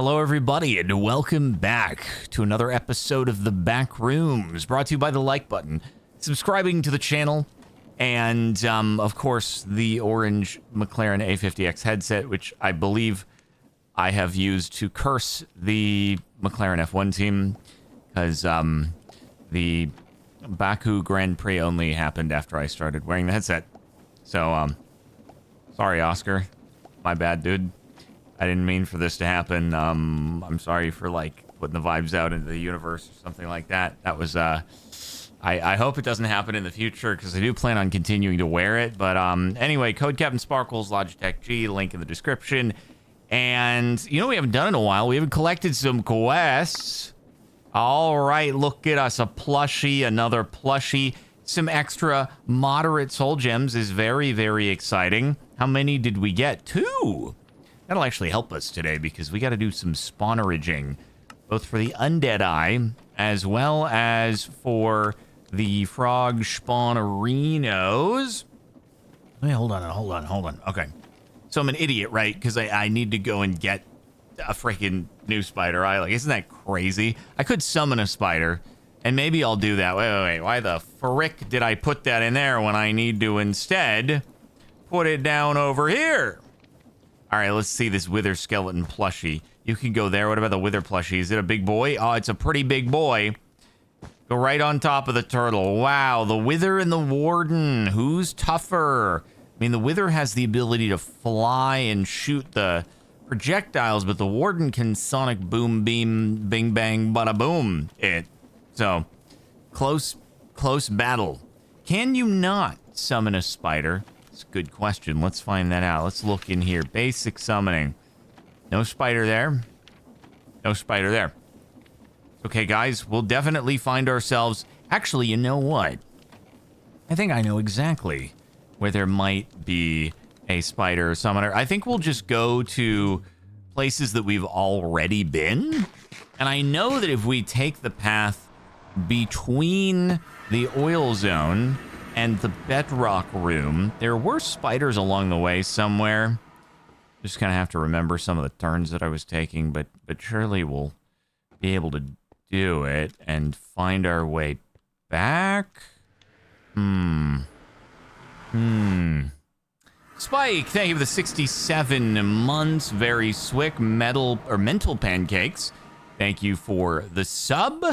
Hello, everybody, and welcome back to another episode of the Backrooms, brought to you by the like button, subscribing to the channel, and, of course, the orange McLaren A50X headset, which I believe I have used to curse the McLaren F1 team, because, the Baku Grand Prix only happened after I started wearing the headset. So, sorry, Oscar. My bad, dude. I didn't mean for this to happen. I'm sorry for, like, putting the vibes out into the universe or something like that. That was, I hope it doesn't happen in the future, because I do plan on continuing to wear it. But, anyway, code Captain Sparkles, Logitech G, link in the description. And, you know, we haven't done in a while. We haven't collected some quests. All right, look at us. A plushie, another plushie. Some extra moderate soul gems is very, very exciting. How many did we get? 2. That'll actually help us today because we got to do some spawneraging, both for the undead eye as well as for the frog spawnerinos. Wait, hold on. Okay. So I'm an idiot, right? Because I need to go and get a freaking new spider eye. Like, isn't that crazy? I could summon a spider, and maybe I'll do that. Wait. Why the frick did I put that in there when I need to instead put it down over here? All right, let's see this wither skeleton plushie. You can go there. What about the wither plushie? Is it a big boy? Oh, it's a pretty big boy. Go right on top of the turtle. Wow, the wither and the warden. Who's tougher? I mean, the wither has the ability to fly and shoot the projectiles, but the warden can sonic boom, beam, bing, bang, bada boom it. So, close battle. Can you not summon a spider? It's a good question. Let's find that out. Let's look in here. Basic summoning. No spider there. No spider there. Okay, guys, we'll definitely find ourselves... Actually, you know what? I think I know exactly where there might be a spider summoner. I think we'll just go to places that we've already been. And I know that if we take the path between the oil zone and the bedrock room, there were spiders along the way somewhere. Just kind of have to remember some of the turns that I was taking, but surely we'll be able to do it and find our way back. Spike, thank you for the 67 months. Very swick. Mental pancakes. Thank you for the sub.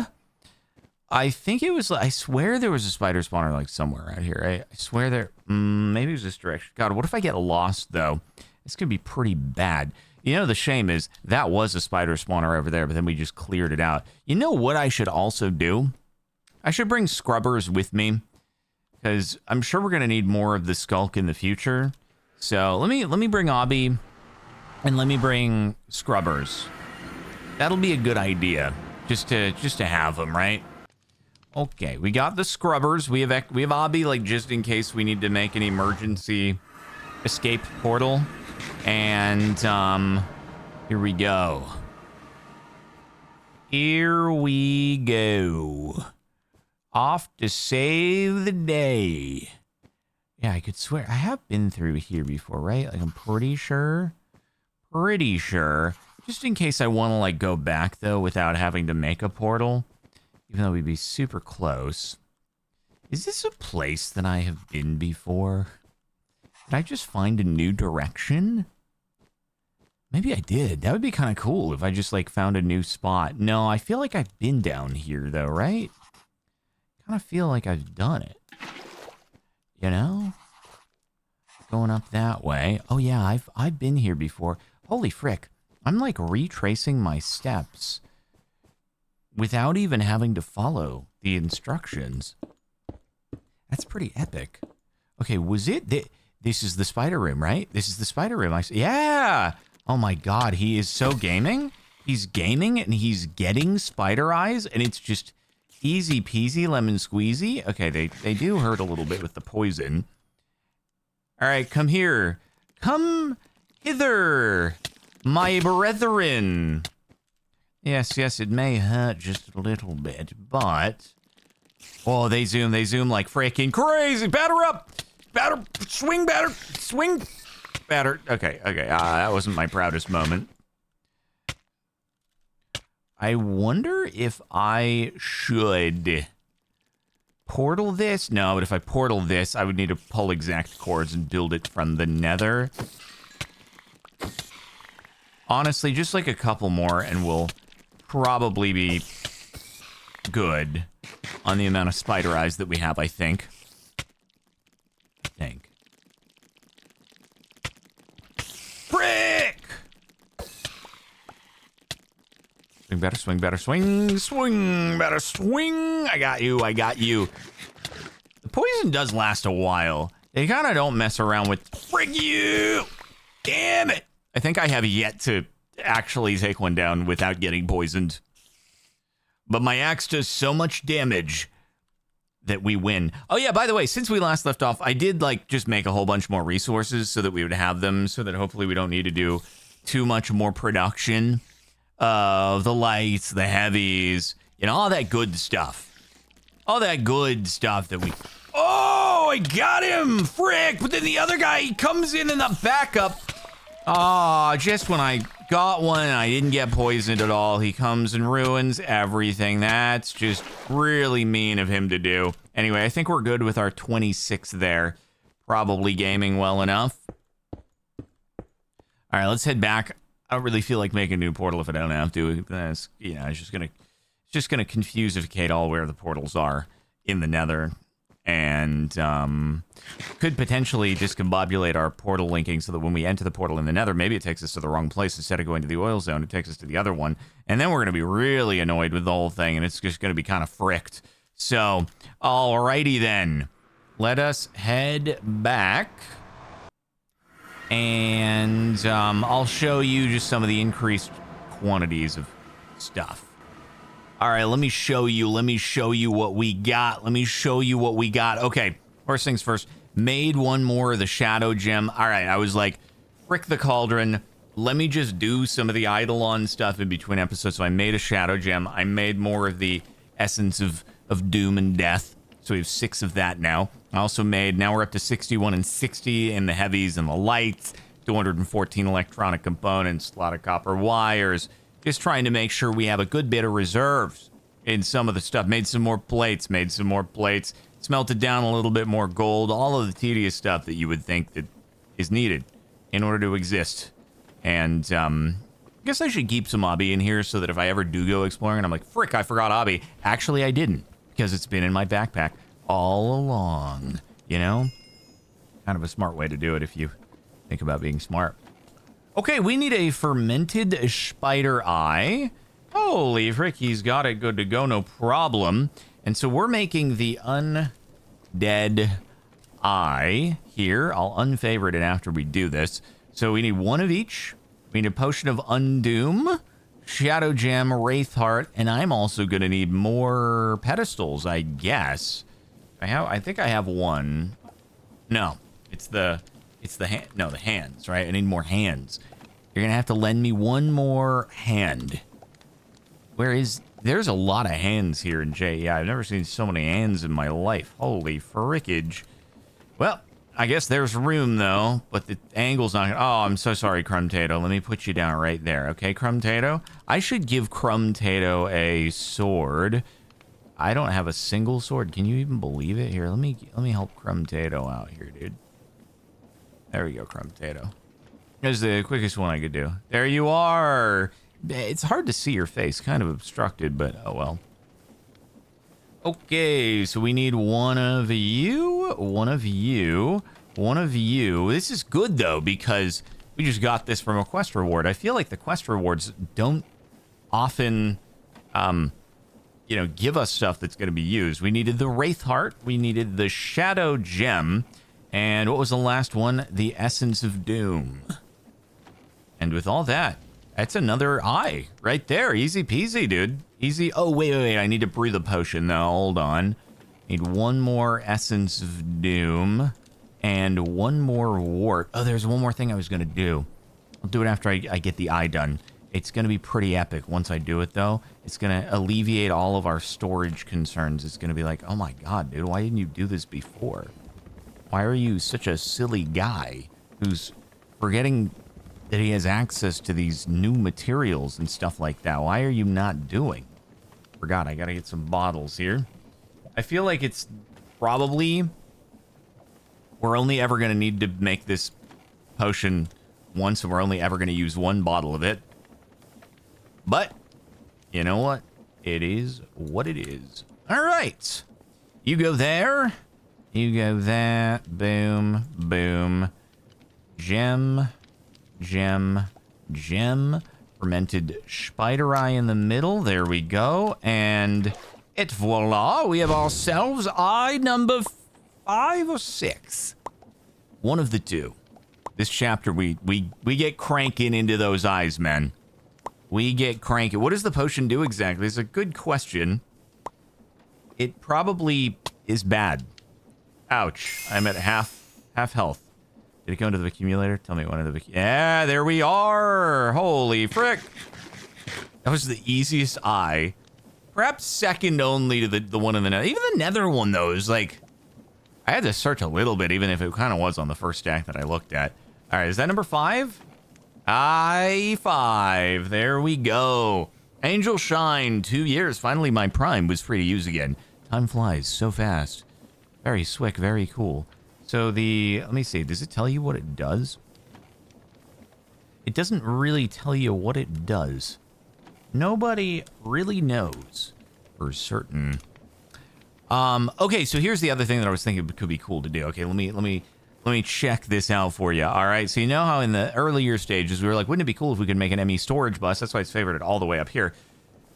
I think it was, I swear there was a spider spawner like somewhere out here. I swear there, maybe it was this direction. God, what if I get lost though? It's gonna be pretty bad. You know, the shame is that was a spider spawner over there, but then we just cleared it out. You know what I should also do? I should bring scrubbers with me, because I'm sure we're gonna need more of the skulk in the future. So let me bring Obby, and let me bring scrubbers. That'll be a good idea, just to have them, right? Okay, we got the scrubbers. We have Obby, like, just in case we need to make an emergency escape portal. And here we go. Here we go. Off to save the day. Yeah, I could swear I have been through here before, right? Like, I'm pretty sure. Just in case I want to, like, go back though without having to make a portal. Even though we'd be super close. Is this a place that I have been before? Did I just find a new direction? Maybe I did. That would be kind of cool if I just, like, found a new spot. No, I feel like I've been down here, though, right? Kind of feel like I've done it. You know? Going up that way. Oh, yeah, I've been here before. Holy frick. I'm, like, retracing my steps without even having to follow the instructions. That's pretty epic. Okay, was it... This is the spider room, right? This is the spider room. Yeah! Oh my god, he is so gaming. He's gaming and he's getting spider eyes, and it's just easy peasy lemon squeezy. Okay, they do hurt a little bit with the poison. All right, come here. Come hither, my brethren. Yes, it may hurt just a little bit, but... Oh, they zoom like freaking crazy. Batter up! Batter! Swing batter! Swing batter! Okay, that wasn't my proudest moment. I wonder if I should portal this. No, but if I portal this, I would need to pull exact cores and build it from the nether. Honestly, just like a couple more and we'll probably be good on the amount of spider eyes that we have, I think. Frick! Swing better, swing better, swing, swing better, swing. I got you, I got you. The poison does last a while. They kind of don't mess around with, frick you! Damn it! I think I have yet to actually take one down without getting poisoned. But my axe does so much damage that we win. Oh yeah, by the way, since we last left off, I did like just make a whole bunch more resources so that we would have them, so that hopefully we don't need to do too much more production of the lights, the heavies, you know, all that good stuff. All that good stuff that we... Oh, I got him! Frick! But then the other guy, he comes in the backup. Ah, just when I got one, I didn't get poisoned at all. He comes and ruins everything. That's just really mean of him to do. Anyway, I think we're good with our 26 there. Probably gaming well enough. All right, let's head back. I don't really feel like making a new portal if I don't have to. That's, you know, it's just gonna confuse-ificate all where the portals are in the nether. And could potentially discombobulate our portal linking so that when we enter the portal in the nether, maybe it takes us to the wrong place. Instead of going to the oil zone, it takes us to the other one. And then we're going to be really annoyed with the whole thing, and it's just going to be kind of fricked. So, alrighty then. Let us head back. And I'll show you just some of the increased quantities of stuff. All right, let me show you what we got. Okay, first things first. Made one more of the shadow gem. All right, I was like, frick the cauldron. Let me just do some of the Eidolon stuff in between episodes. So I made a shadow gem. I made more of the essence of doom and death. So we have 6 of that now. I also made, now we're up to 61 and 60 in the heavies and the lights. 214 electronic components, a lot of copper wires. Just trying to make sure we have a good bit of reserves in some of the stuff. Made some more plates, smelted down a little bit more gold, all of the tedious stuff that you would think that is needed in order to exist. And I guess I should keep some obby in here so that if I ever do go exploring and I'm like, frick, I forgot obby. Actually, I didn't, because it's been in my backpack all along, you know? Kind of a smart way to do it if you think about being smart. Okay, we need a fermented spider eye. Holy frick, he's got it good to go, no problem. And so we're making the undead eye here. I'll unfavorite it after we do this. So we need one of each. We need a potion of undoom, shadow gem, wraith heart, and I'm also gonna need more pedestals, I guess. I think I have one. No, the hands, right? I need more hands. You're gonna have to lend me one more hand. There's a lot of hands here in J. Yeah, I've never seen so many hands in my life. Holy frickage. Well, I guess there's room though, but the angle's not gonna, oh, I'm so sorry, Crumtato. Let me put you down right there. Okay, Crumtato? I should give Crumtato a sword. I don't have a single sword. Can you even believe it? Here, let me help Crumtato out here, dude. There we go, Crumtato. That's the quickest one I could do. There you are. It's hard to see your face, kind of obstructed, but oh well. Okay, so we need one of you, one of you, one of you. This is good though, because we just got this from a quest reward. I feel like the quest rewards don't often, you know, give us stuff that's going to be used. We needed the Wraith Heart, we needed the Shadow Gem, and what was the last one? The Essence of Doom. And with all that, that's another eye right there. Easy peasy, dude. Easy. Oh, wait. I need to brew the potion, though. Hold on. Need one more Essence of Doom and one more wart. Oh, there's one more thing I was going to do. I'll do it after I get the eye done. It's going to be pretty epic once I do it, though. It's going to alleviate all of our storage concerns. It's going to be like, oh, my God, dude, why didn't you do this before? Why are you such a silly guy who's forgetting that he has access to these new materials and stuff like that. Why are you not doing? Forgot, I gotta get some bottles here. I feel like it's probably... We're only ever gonna need to make this potion once, and we're only ever gonna use one bottle of it. But, you know what? It is what it is. Alright. You go there. You go there. Boom. Boom. Gem. Gem. Gem. Fermented spider eye in the middle. There we go. And et voila. We have ourselves eye number 5 or 6. One of the two. This chapter, we get cranking into those eyes, man. We get cranky. What does the potion do exactly? It's a good question. It probably is bad. Ouch. I'm at half health. Did it go into the accumulator? Tell me one of the... Yeah, there we are. Holy frick. That was the easiest eye. Perhaps second only to the one in the nether. Even the nether one, though, is like... I had to search a little bit, even if it kind of was on the first stack that I looked at. All right, is that number 5? I5. There we go. Angel Shine, 2 years. Finally, my Prime was free to use again. Time flies so fast. Very slick, very cool. So let me see, does it tell you what it does? It doesn't really tell you what it does. Nobody really knows for certain. Okay, so here's the other thing that I was thinking could be cool to do. Okay, let me check this out for you. All right, so you know how in the earlier stages we were like, wouldn't it be cool if we could make an ME storage bus? That's why it's favorited all the way up here.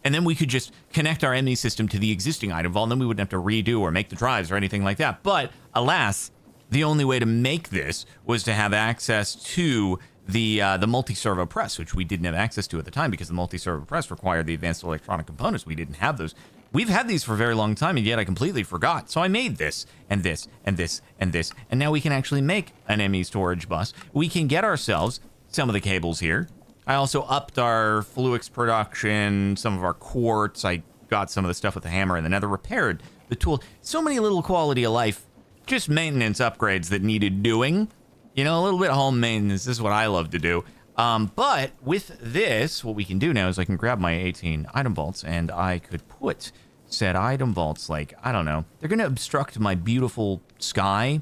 And then we could just connect our ME system to the existing item vault, and then we wouldn't have to redo or make the drives or anything like that. But alas, the only way to make this was to have access to the multi-servo press, which we didn't have access to at the time because the multi-servo press required the advanced electronic components. We didn't have those. We've had these for a very long time, and yet I completely forgot. So I made this, and this, and this, and this, and now we can actually make an ME storage bus. We can get ourselves some of the cables here. I also upped our Fluix production, some of our quartz. I got some of the stuff with the hammer and the nether, repaired the tool. So many little quality of life, just maintenance upgrades that needed doing. You know, a little bit of home maintenance. This is what I love to do. But with this, what we can do now is I can grab my 18 item vaults and I could put said item vaults, like, I don't know. They're going to obstruct my beautiful sky.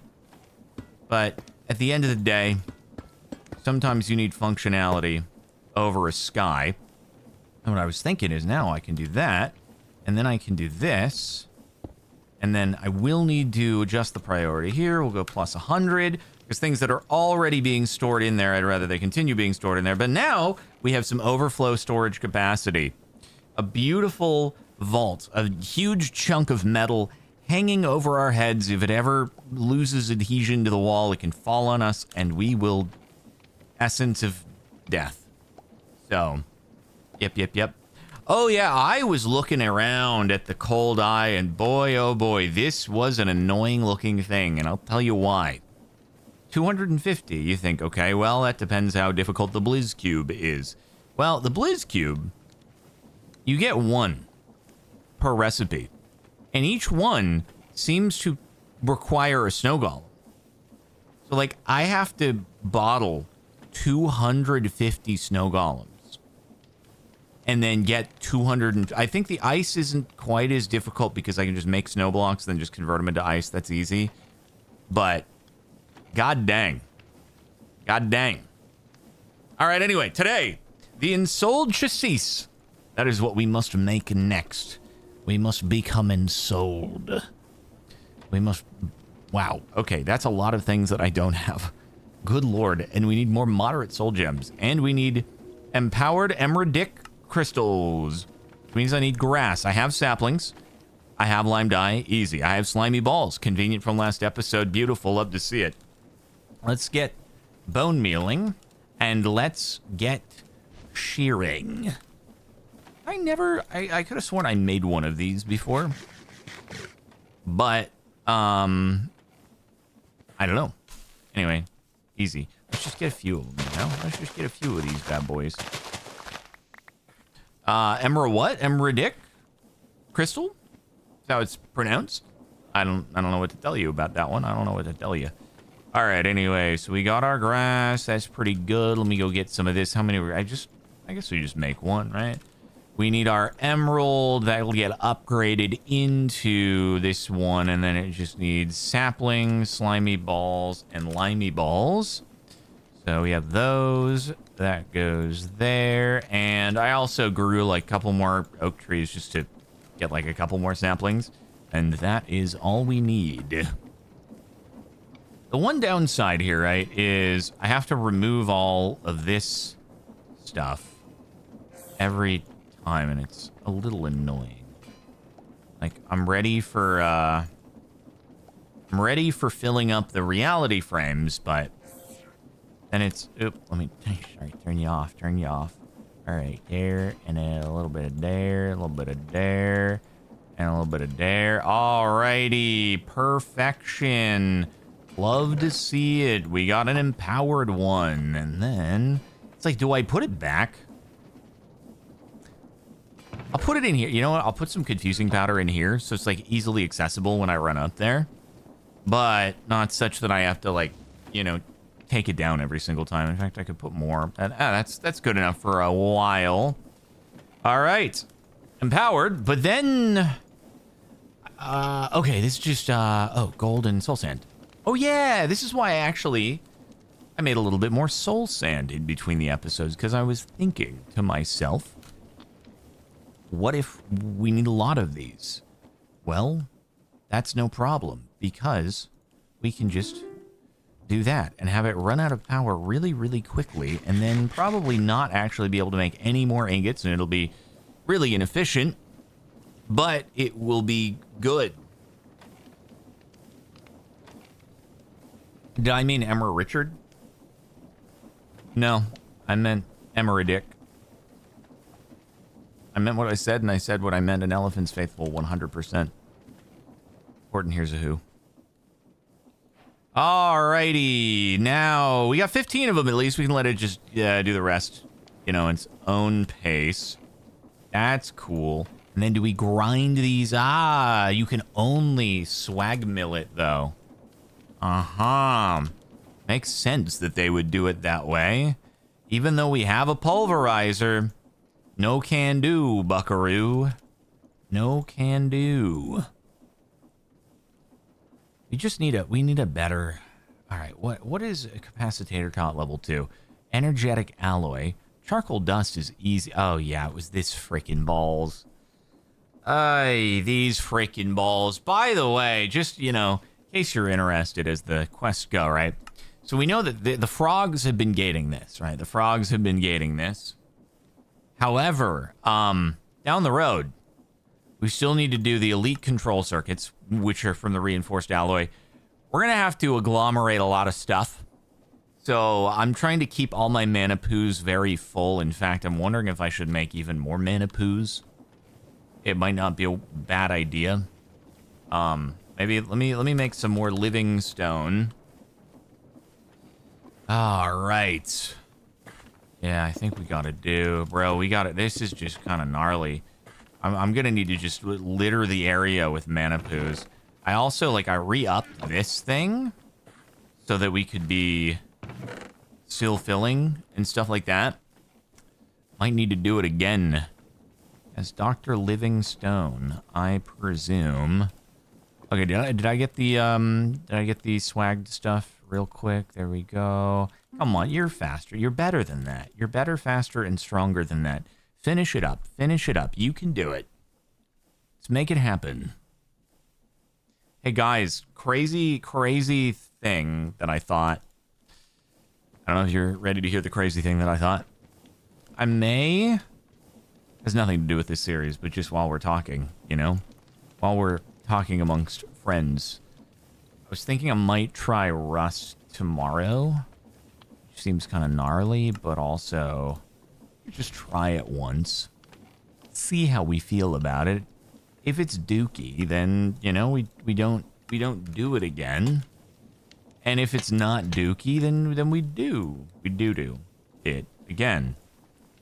But at the end of the day, sometimes you need functionality over a sky. And what I was thinking is now I can do that. And then I can do this. And then I will need to adjust the priority here. We'll go plus 100. There's things that are already being stored in there. I'd rather they continue being stored in there. But now we have some overflow storage capacity. A beautiful vault. A huge chunk of metal hanging over our heads. If it ever loses adhesion to the wall, it can fall on us and we will... essence of death. So, yep. Oh yeah, I was looking around at the cold eye and boy, oh boy, this was an annoying looking thing, and I'll tell you why. 250, you think, okay, well, that depends how difficult the Blizz Cube is. Well, the Blizz Cube, you get 1 per recipe, and each one seems to require a snow golem. So, like, I have to bottle 250 snow golems. And then get 200. I think the ice isn't quite as difficult because I can just make snow blocks and then just convert them into ice. That's easy. But god dang. God dang. All right, anyway, today, the ensouled chassis. That is what we must make next. We must become ensouled. We must... Wow. Okay, that's a lot of things that I don't have. Good lord. And we need more moderate soul gems. And we need empowered emeraldic crystals, which means I need grass. I have saplings. I have lime dye. Easy. I have slimy balls. Convenient from last episode. Beautiful. Love to see it. Let's get bone mealing and let's get shearing. I could have sworn I made one of these before, but I don't know. Anyway, easy. Let's just get a few of them, you know? Let's just get a few of these bad boys. Emerald what? Emeraldic crystal? Is that how it's pronounced? I don't know what to tell you about that one. I don't know what to tell you. All right, anyway, so we got our grass. That's pretty good. Let me go get some of this. How many? I guess we just make one, right? We need our emerald. That will get upgraded into this one, and then it just needs saplings, slimy balls, and limey balls. So we have those. That goes there. And I also grew like a couple more oak trees just to get like a couple more saplings. And that is all we need. The one downside here, right, is I have to remove all of this stuff every time, and it's a little annoying. Like, I'm ready for filling up the reality frames, but then it's, oop, let me, sorry, turn you off. All right, there, and then a little bit of there, a little bit of there, and a little bit of there. Alrighty, perfection. Love to see it. We got an empowered one. And then it's like, do I put it back? I'll put it in here. You know what? I'll put some confusing powder in here so it's like easily accessible when I run up there. But not such that I have to like, you know, take it down every single time. In fact, I could put more. That's good enough for a while. All right. Empowered. But then okay, this is just oh, gold and soul sand. Oh yeah, this is why I made a little bit more soul sand in between the episodes, because I was thinking to myself, what if we need a lot of these? Well, that's no problem, because we can just do that and have it run out of power really, really quickly, and then probably not actually be able to make any more ingots, and it'll be really inefficient, but it will be good. Did I mean Emma Richard? No, I meant Emeridick. I meant what I said, and I said what I meant. An elephant's faithful 100%. Horton, here's a who. Alrighty, now we got 15 of them at least. We can let it just do the rest, you know, in its own pace. That's cool. And then do we grind these? Ah, you can only swag mill it though. Makes sense that they would do it that way. Even though we have a pulverizer. No can do, buckaroo. No can do. We need a better... Alright, what is a capacitor caught level 2? Energetic alloy. Charcoal dust is easy. Oh yeah, it was this freaking balls. Ay, these freaking balls. By the way, just, you know, in case you're interested as the quests go, right? So we know that the frogs have been gating this, right? The frogs have been gating this. However, down the road, we still need to do the elite control circuits, which are from the reinforced alloy. We're going to have to agglomerate a lot of stuff. So I'm trying to keep all my mana poos very full. In fact, I'm wondering if I should make even more mana poos. It might not be a bad idea. Maybe let me make some more living stone. All right. Yeah, I think we gotta do, bro. We got it. This is just kind of gnarly. I'm gonna need to just litter the area with mana poos. I also I re-upped this thing so that we could be still filling and stuff like that. Might need to do it again. As Dr. Livingstone, I presume. Okay, did I get the swagged stuff real quick? There we go. Come on, you're faster. You're better than that. You're better, faster, and stronger than that. Finish it up. Finish it up. You can do it. Let's make it happen. Hey guys, crazy thing that I thought. I don't know if you're ready to hear the crazy thing that I thought. I may... Has nothing to do with this series, but just while we're talking, you know? While we're talking amongst friends. I was thinking I might try Rust tomorrow. Which seems kind of gnarly, but also... just try it once. See how we feel about it. If it's dookie, then, you know, we don't do it again. And if it's not dookie, then we do it again.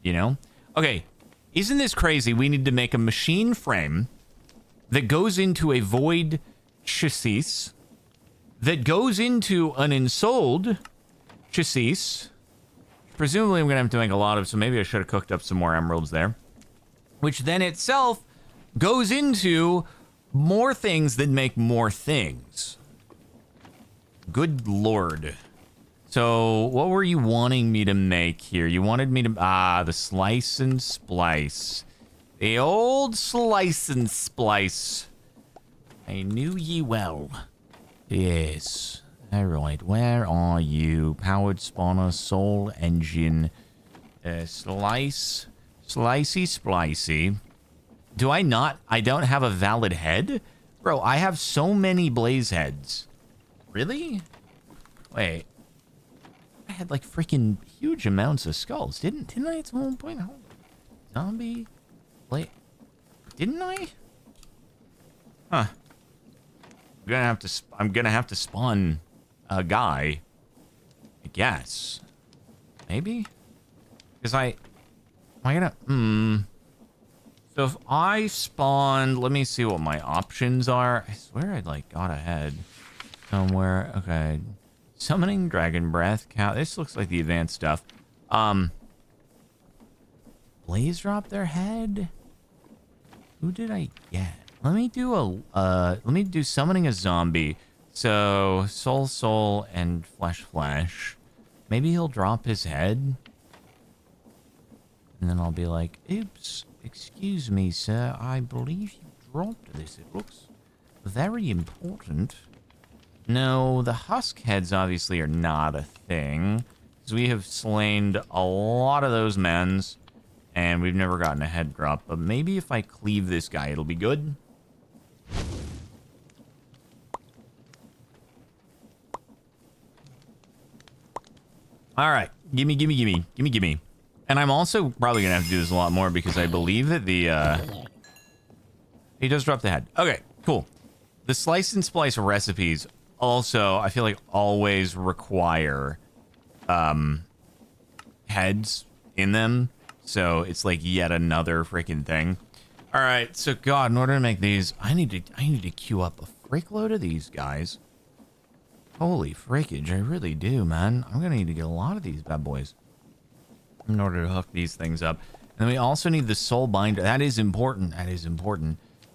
You know? Okay. Isn't this crazy? We need to make a machine frame that goes into a void chassis that goes into an ensouled chassis. Presumably I'm going to have to make a lot of, so maybe I should have cooked up some more emeralds there. Which then itself goes into more things that make more things. Good lord. So, what were you wanting me to make here? You wanted me to... the slice and splice. The old slice and splice. I knew ye well. Yes. Alright, where are you? Powered spawner, soul engine. Slice. Slicey splicey. Do I not? I don't have a valid head? Bro, I have so many blaze heads. Really? Wait. I had like freaking huge amounts of skulls. Didn't I at some point? Zombie? Wait. Didn't I? Huh. I'm gonna have to spawn a guy. I guess. Maybe? Because am I gonna... So if I spawned... Let me see what my options are. I swear I like got ahead somewhere. Okay. Summoning Dragon Breath. This looks like the advanced stuff. Blaze drop their head? Who did I get? Let me do summoning a zombie. So soul, and flesh. Maybe he'll drop his head. And then I'll be like, oops, excuse me, sir. I believe you dropped this. It looks very important. No, the husk heads obviously are not a thing. Because we have slain a lot of those mens. And we've never gotten a head drop. But maybe if I cleave this guy, it'll be good. Alright. Gimme. And I'm also probably going to have to do this a lot more because I believe that he does drop the head. Okay, cool. The slice and splice recipes also, I feel like, always require heads in them. So it's like yet another freaking thing. All right, so God, in order to make these, I need to queue up a frick load of these guys. Holy frickage, I really do, man. I'm gonna need to get a lot of these bad boys in order to hook these things up. And then we also need the soul binder. That is important.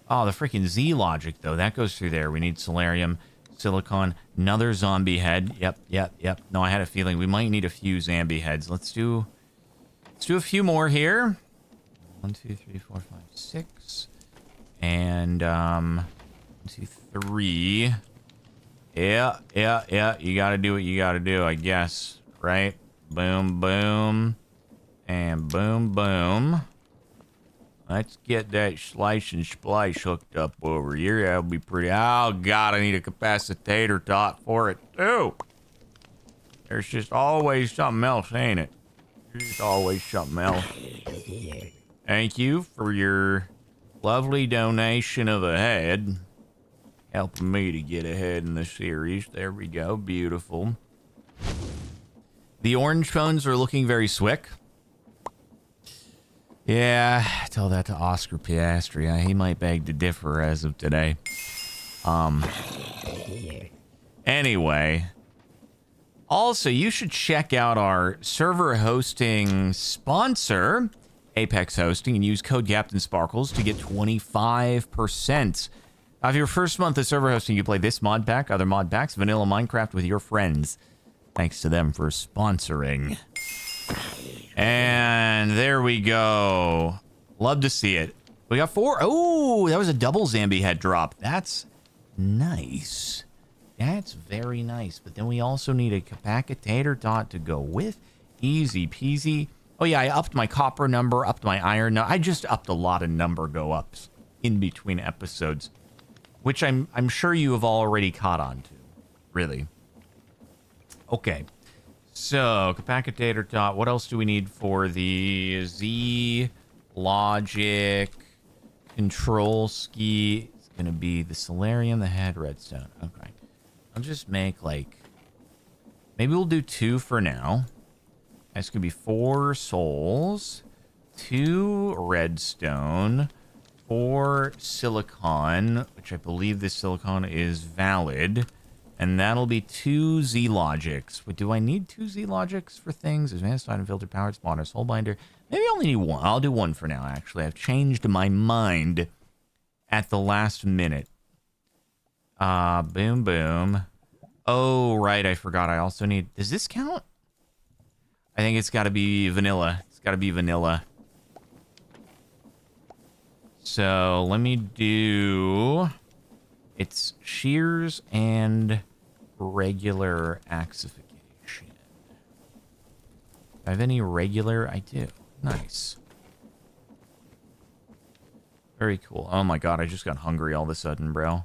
Oh, the freaking Z logic though, that goes through there. We need solarium, silicon, another zombie head. Yep. No, I had a feeling we might need a few zombie heads. Let's do a few more here. 1, 2, 3, 4, 5, 6. And 1, 2, 3. Yeah. You gotta do what you gotta do, I guess. Right? Boom. And boom. Let's get that slice and splice hooked up over here. That'll be pretty. Oh, God, I need a capacitator dot for it, too. There's just always something else, ain't it? There's always something else. Thank you for your lovely donation of a head. Helping me to get ahead in the series. There we go. Beautiful. The orange phones are looking very swick. Yeah, tell that to Oscar Piastri. He might beg to differ as of today. Anyway. Also, you should check out our server hosting sponsor, Apex Hosting, and use code CaptainSparkles to get 25%. Of your first month of server hosting, you play this mod pack, other mod packs, vanilla Minecraft with your friends. Thanks to them for sponsoring. And there we go. Love to see it. We got 4. Oh, that was a double zombie head drop. That's nice. That's very nice. But then we also need a capacitator dot to go with. Easy peasy. Oh yeah, I upped my copper number, upped my iron. I just upped a lot of number go ups in between episodes, which I'm sure you have already caught on to. Really. Okay. So, capacitator dot. What else do we need for the Z logic control ski? It's gonna be the solarium, the head, redstone. Okay. I'll just make like, maybe we'll do 2 for now. That's gonna be 4 souls, 2 redstone, 4 silicon, which I believe this silicon is valid. And that'll be 2 Z logics. But do I need 2 Z logics for things? Advanced item filter, powered spawner, soul binder. Maybe I only need 1. I'll do 1 for now, actually. I've changed my mind at the last minute. Boom, boom. Oh, right, I forgot. I also need... Does this count? I think it's got to be vanilla. It's got to be vanilla. So, let me do... It's shears and regular axification. Do I have any regular? I do. Nice. Very cool. Oh my god, I just got hungry all of a sudden, bro.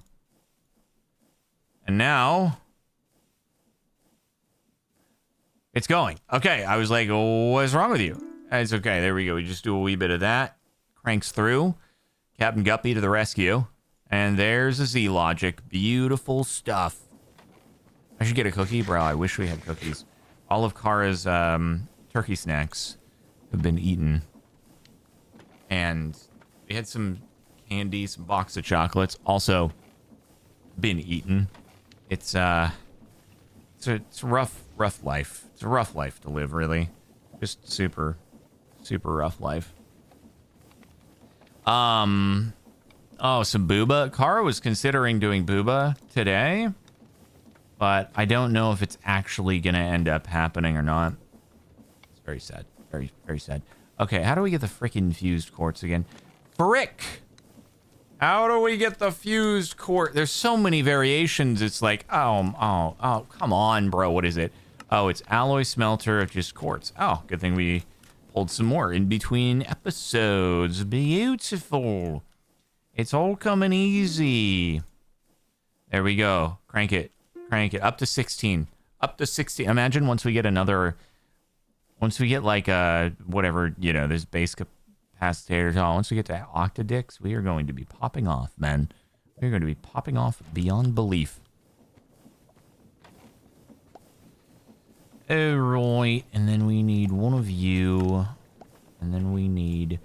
And now... It's going. Okay, I was like, what's wrong with you? It's okay, there we go. We just do a wee bit of that. Cranks through. Captain Guppy to the rescue. And there's a Z logic. Beautiful stuff. I should get a cookie, bro. I wish we had cookies. All of Kara's turkey snacks have been eaten. And we had some candy, some box of chocolates, also been eaten. It's a rough life. It's a rough life to live, really. Just super rough life. Oh, some booba. Kara was considering doing booba today, but I don't know if it's actually gonna end up happening or not. It's very sad. Very, very sad. Okay, how do we get the freaking fused quartz again? Frick! How do we get the fused quartz? There's so many variations. It's like, oh, come on, bro. What is it? Oh, it's alloy smelter of just quartz. Oh, good thing we pulled some more in between episodes. Beautiful. It's all coming easy. There we go. Crank it. Crank it. Up to 16. Up to 16. Imagine once we get another... Once we get like whatever, you know, there's base capacitors. Once we get to octadix, we are going to be popping off, man. We're going to be popping off beyond belief. Alright, and then we need one of you. And then we need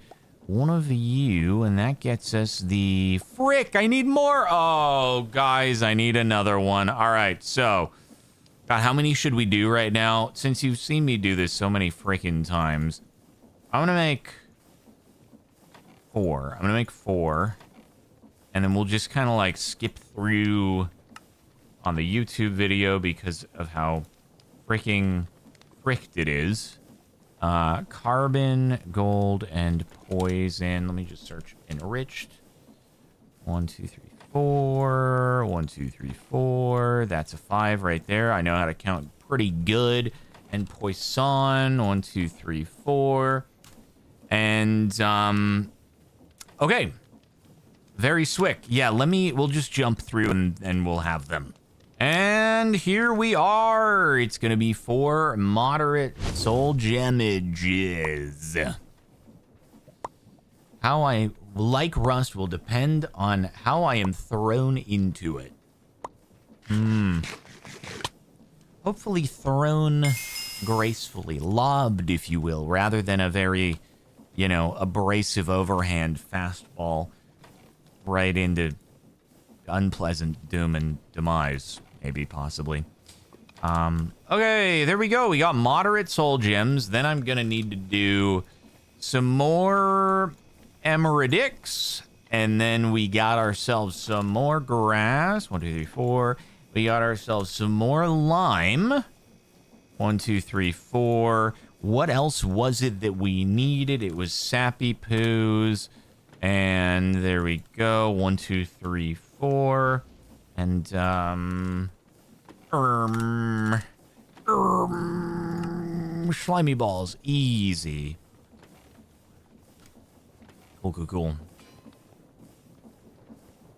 one of you, and that gets us the... Frick, I need more! Oh, guys, I need another one. Alright, so... God, how many should we do right now? Since you've seen me do this so many freaking times, I'm gonna make 4. I'm gonna make 4. And then we'll just kind of like skip through on the YouTube video because of how freaking fricked it is. Carbon, gold, and poison. Let me just search enriched. 1, 2, 3, 4. 1, 2, 3, 4. That's a 5 right there. I know how to count pretty good. And poison. 1, 2, 3, 4. And okay. Very swick. Yeah, we'll just jump through and we'll have them. And here we are. It's going to be 4 moderate soul gemages. How I like Rust will depend on how I am thrown into it. Hopefully thrown gracefully, lobbed, if you will, rather than a very, you know, abrasive overhand fastball right into unpleasant doom and demise. Maybe, possibly. Okay, there we go. We got moderate soul gems. Then I'm gonna need to do some more emeradix. And then we got ourselves some more grass. 1, 2, 3, 4. We got ourselves some more lime. 1, 2, 3, 4. What else was it that we needed? It was sappy poos. And there we go. 1, 2, 3, 4. And, slimy balls. Easy. Cool.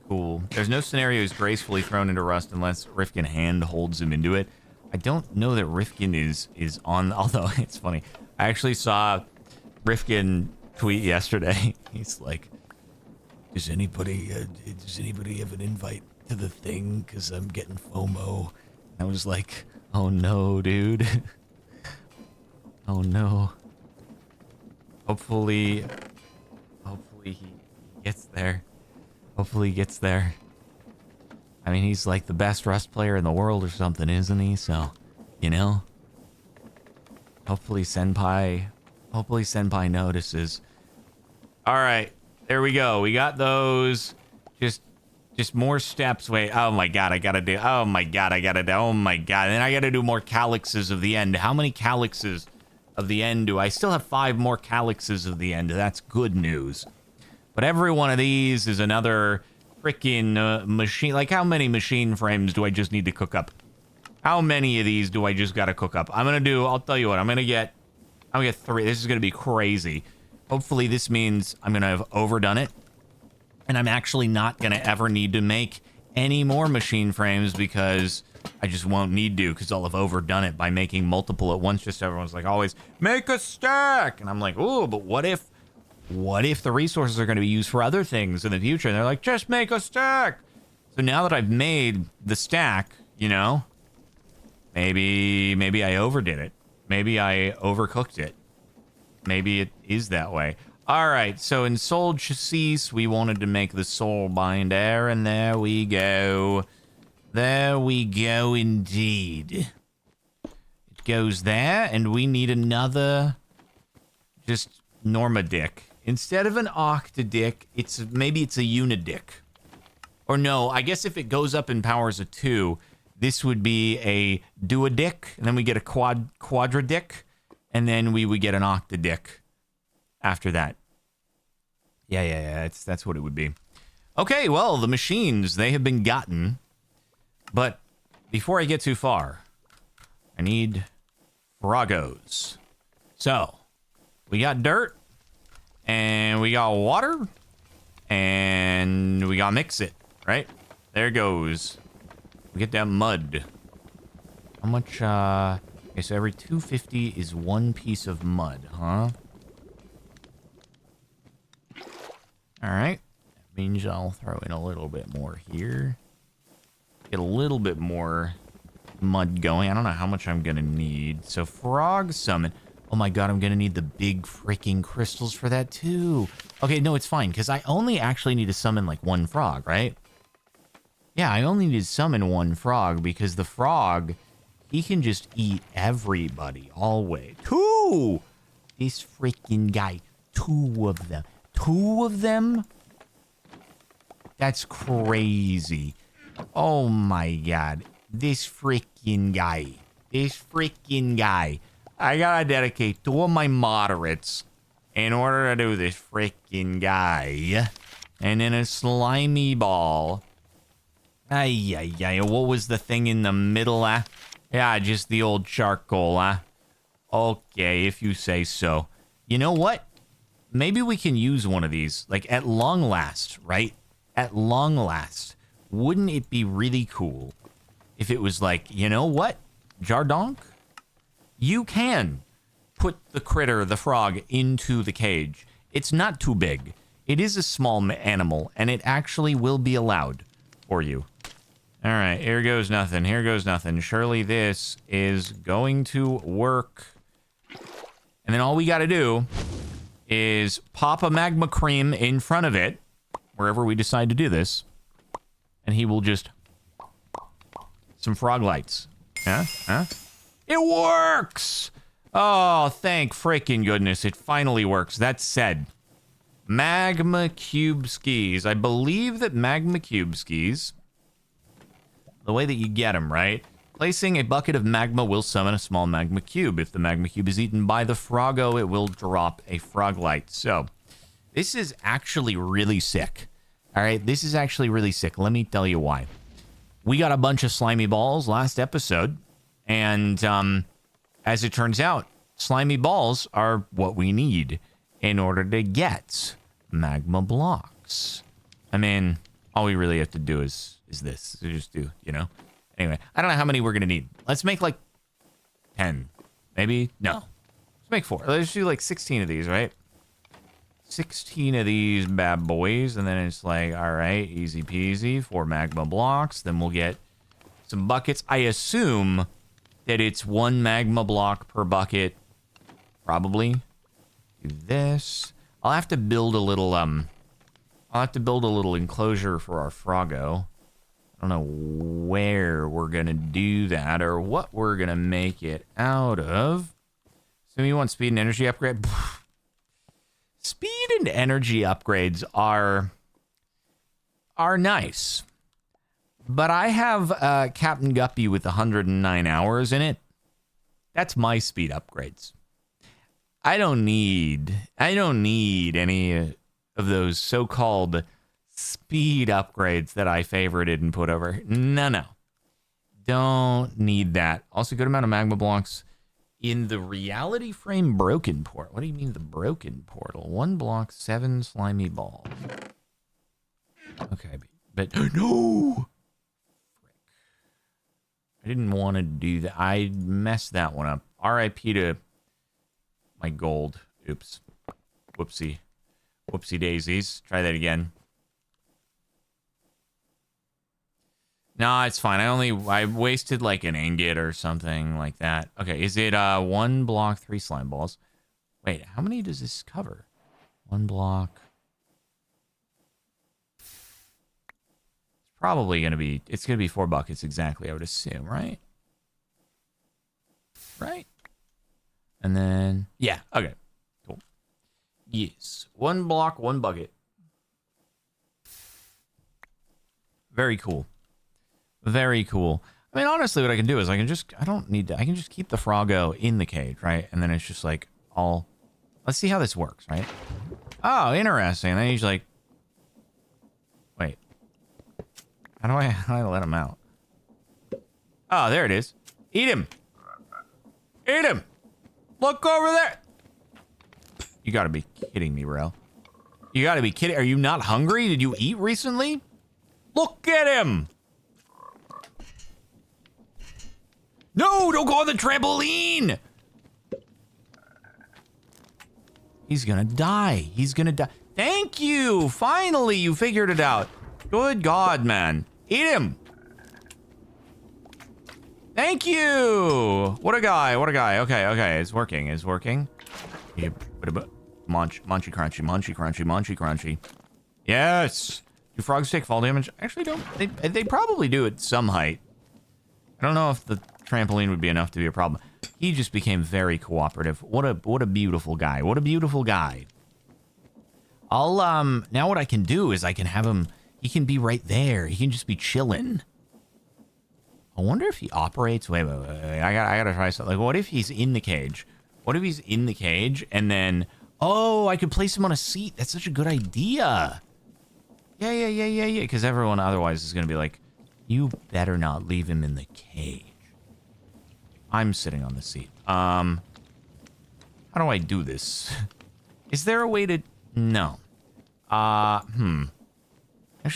Cool. There's no scenario he's gracefully thrown into Rust unless Rifkin hand holds him into it. I don't know that Rifkin is on, although it's funny. I actually saw Rifkin tweet yesterday. He's like, does anybody have an invite to the thing? Because I'm getting FOMO. I was like, oh no, dude. Oh no. Hopefully he gets there. Hopefully he gets there. I mean, he's like the best Rust player in the world or something, isn't he? So, you know. Hopefully Senpai notices. All right, there we go. We got those. Just more steps. Wait, oh my god, I gotta do. Oh my god, I gotta do. Oh my god, and then I gotta do more calyxes of the end. How many calyxes of the end do I still have? 5 more calyxes of the end. That's good news. But every one of these is another freaking machine. Like, how many machine frames do I just need to cook up? How many of these do I just gotta cook up? I'll tell you what, I'm gonna get 3. This is gonna be crazy. Hopefully this means I'm gonna have overdone it. And I'm actually not gonna ever need to make any more machine frames because I just won't need to, because I'll have overdone it by making multiple at once. Just everyone's like, always, make a stack! And I'm like, oh, but what if the resources are gonna be used for other things in the future? And they're like, just make a stack! So now that I've made the stack, you know, maybe I overdid it. Maybe I overcooked it. Maybe it is that way. All right, so in soul chassis, we wanted to make the soul binder, and there we go. There we go indeed. It goes there, and we need another just normadick. Instead of an octadick, maybe it's a unadick. Or no, I guess if it goes up in powers of 2, this would be a duodick, and then we get a quadradick, and then we would get an octadick after that. Yeah, that's what it would be. Okay, well, the machines, they have been gotten. But before I get too far, I need Frogos. So, we got dirt, and we got water, and we gotta mix it, right? There it goes. We get that mud. How much, okay, so every 250 is 1 piece of mud, huh? Alright. That means I'll throw in a little bit more here. Get a little bit more mud going. I don't know how much I'm gonna need. So, frog summon. Oh my god, I'm gonna need the big freaking crystals for that too. Okay, no, it's fine, because I only actually need to summon like 1 frog, right? Yeah, I only need to summon 1 frog, because the frog, he can just eat everybody, always. 2! This freaking guy. 2 of them. 2 of them? That's crazy. Oh my god. This freaking guy. I gotta dedicate 2 of my moderates in order to do this freaking guy. And then a slimy ball. Ay. What was the thing in the middle, Yeah, just the old charcoal, Okay, if you say so. You know what? Maybe we can use one of these, like, at long last, right? At long last. Wouldn't it be really cool if it was like, you know what, Jardonk? You can put the frog, into the cage. It's not too big. It is a small animal, and it actually will be allowed for you. All right, here goes nothing. Surely this is going to work. And then all we got to do is pop a magma cream in front of it, wherever we decide to do this, and he will just... some Froglights. Huh? It works! Oh, thank freaking goodness. It finally works. That said, magma cube skis. I believe that magma cube skis, the way that you get them, right? Placing a bucket of magma will summon a small magma cube. If the magma cube is eaten by the Froggo, it will drop a Froglight. So, this is actually really sick. All right, this is actually really sick. Let me tell you why. We got a bunch of slimy balls last episode, and as it turns out, slimy balls are what we need in order to get magma blocks. I mean, all we really have to do is this. So just do, you know? Anyway, I don't know how many we're going to need. Let's make like 10. Maybe? No. Let's make 4. Let's do like 16 of these, right? 16 of these bad boys. And then it's like, all right, easy peasy. 4 magma blocks. Then we'll get some buckets. I assume that it's 1 magma block per bucket. Probably. Do this. I'll have to build a little, enclosure for our Froggo. I I don't know where we're going to do that or what we're going to make it out of. So you want speed and energy upgrade? Speed and energy upgrades are nice. But I have Captain Guppy with 109 hours in it. That's my speed upgrades. I don't need any of those so-called speed upgrades that I favorited and put over. No. Don't need that. Also, good amount of magma blocks in the reality frame broken port. What do you mean the broken portal? 1 block, 7 slimy balls. Okay, but no! Frick. I didn't want to do that. I messed that one up. RIP to my gold. Oops. Whoopsie. Whoopsie daisies. Try that again. No, it's fine. I wasted like an ingot or something like that. Okay, is it 1 block, 3 slime balls? Wait, how many does this cover? 1 block. It's probably gonna be 4 buckets exactly, I would assume, right? Right? And then yeah, okay. Cool. Yes. 1 block, 1 bucket. Very cool. Very cool. I mean, honestly, what I can do is I can just keep the Froggo in the cage, right? And then it's just like let's see how this works, right? Oh, interesting. And then he's like, wait, how do I let him out? Oh, there it is. Eat him. Eat him. Look over there. You gotta be kidding me, bro. You gotta be kidding. Are you not hungry? Did you eat recently? Look at him. No, don't go on the trampoline! He's gonna die. He's gonna die. Thank you! Finally, you figured it out. Good God, man. Eat him! Thank you! What a guy, what a guy. Okay, it's working, it's working. Munch, munchy crunchy, munchy crunchy, munchy crunchy. Yes! Do frogs take fall damage? Actually, don't. They probably do at some height. I don't know if the trampoline would be enough to be a problem. He just became very cooperative. What a beautiful guy. What a beautiful guy. I'll now what I can do is I can have him, he can be right there. He can just be chilling. I wonder if he operates. Wait. I gotta try something. Like, what if he's in the cage? What if he's in the cage and then I could place him on a seat. That's such a good idea. Yeah. Because everyone otherwise is gonna be like, you better not leave him in the cage. I'm sitting on the seat. How do I do this? Is there a way to... No. Actually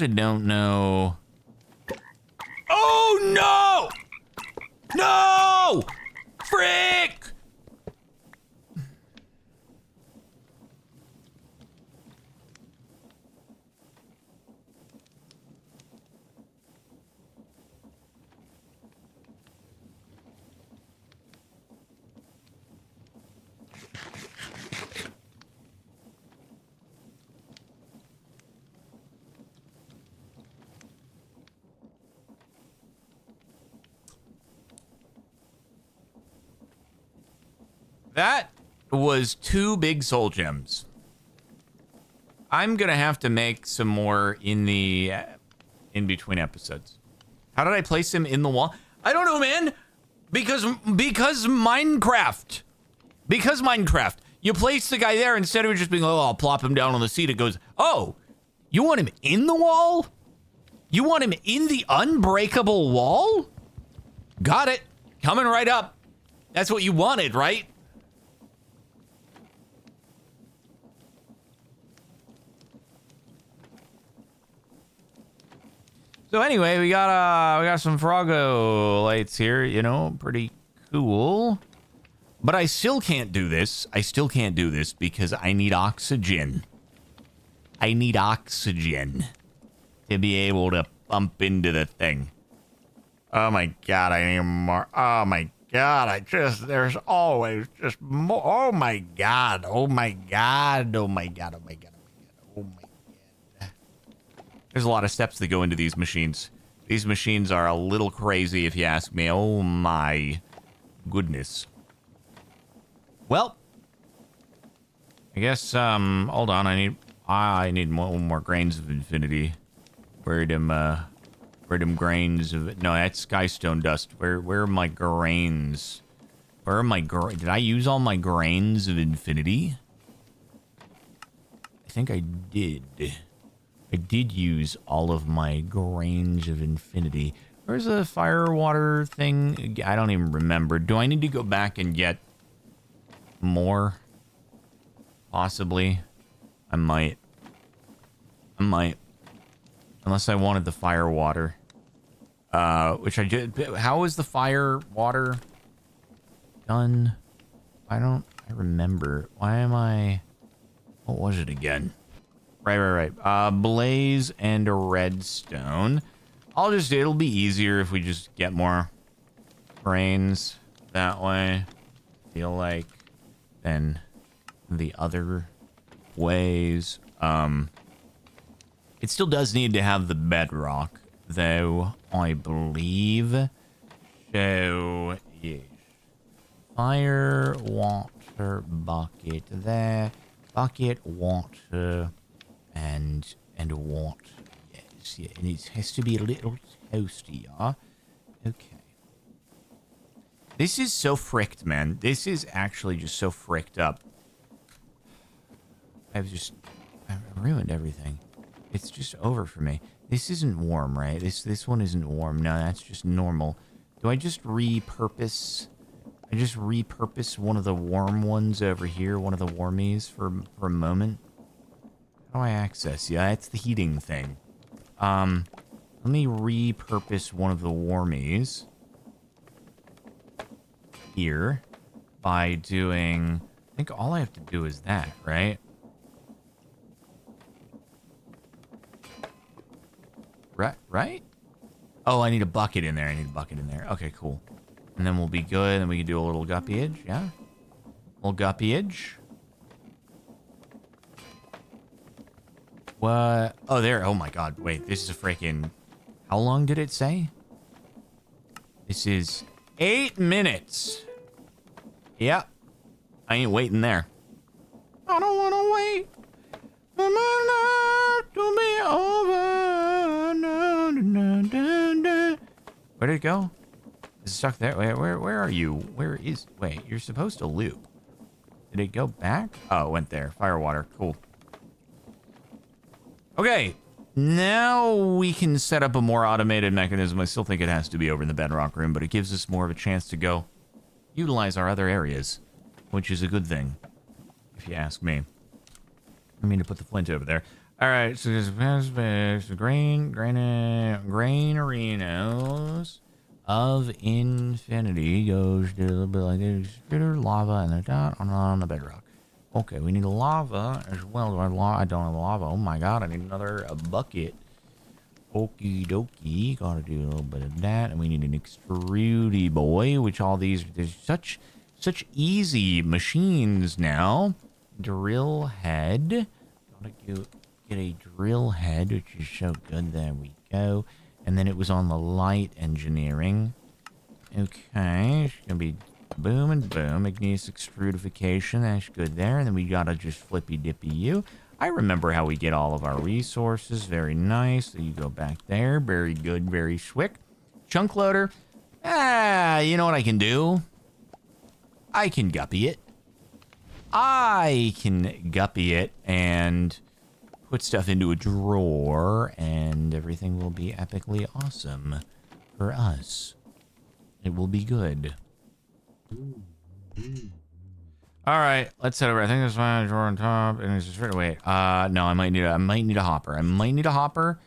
don't know. Oh, no! No! Frick! That was 2 big soul gems. I'm gonna have to make some more in the in-between episodes. How did I place him in the wall? I don't know, man. Because Minecraft. Because Minecraft. You place the guy there instead of just being, oh, I'll plop him down on the seat. It goes, oh, you want him in the wall? You want him in the unbreakable wall? Got it. Coming right up. That's what you wanted, right? So anyway, we got some Froggo lights here, you know, pretty cool. But I still can't do this. I still can't do this because I need oxygen. I need oxygen to be able to pump into the thing. Oh my God, I need more. Oh my God, there's always just more. Oh my God, oh my God, oh my God, oh my God, oh my God, oh my God. There's a lot of steps that go into these machines. These machines are a little crazy if you ask me. Oh my goodness. Well, I guess, hold on, I need more grains of infinity. Where them grains of, no, that's skystone dust. Where are my grains? Where are my did I use all my grains of infinity? I think I did. I did use all of my grains of infinity. Where's the fire water thing? I don't even remember. Do I need to go back and get more? Possibly. I might. Unless I wanted the fire water. Which I did. How is the fire water done? I remember. Why am I... What was it again? Right. Blaze and a redstone. It'll be easier if we just get more grains that way. Feel like than the other ways. It still does need to have the bedrock, though, I believe. So, yes. Fire, water, bucket there. Bucket, water, and water. Yes, yeah, and it has to be a little toastier. Okay. This is so fricked, man. This is actually just so fricked up. I've ruined everything. It's just over for me. This isn't warm, right? This one isn't warm. No, that's just normal. Do I just repurpose... I just repurpose one of the warm ones over here, one of the warmies for a moment? How do I access? Yeah, it's the heating thing. Let me repurpose one of the warmies here by doing... I think all I have to do is that, right? Right? Oh, I need a bucket in there. Okay, cool. And then we'll be good, and we can do a little guppyage, yeah? Little guppyage. What? Oh, there. Oh, my God. Wait, this is a freaking... How long did it say? This is 8 minutes. Yep. I ain't waiting there. I don't want to wait for my life to be over. No, no, no, no. Where did it go? Is it stuck there? Wait, where are you? Wait, you're supposed to loop. Did it go back? Oh, it went there. Fire water. Cool. Okay. Now we can set up a more automated mechanism. I still think it has to be over in the bedrock room, but it gives us more of a chance to go utilize our other areas, which is a good thing, if you ask me. I mean to put the flint over there. All right, so there's grain arenas of infinity goes to a little bit like this. Lava and the dot on the bedrock. Okay, we need a lava as well. I don't have lava. Oh my God, I need another bucket. Okie dokie. Gotta do a little bit of that. And we need an extrudy boy, which all these, there's such easy machines now. Drill head. Gotta get a drill head, which is so good. There we go. And then it was on the light engineering. Okay, it's gonna be boom and boom. Igneous extrudification, that's good there. And then we gotta just flippy dippy you. I remember how we get all of our resources. Very nice. So you go back there. Very good, very swick. Chunk loader. You know what I can do? I can guppy it. And put stuff into a drawer, and everything will be epically awesome for us. It will be good. All right, let's head over. I think there's one drawer on top, and it's just right away. No, I might need a hopper.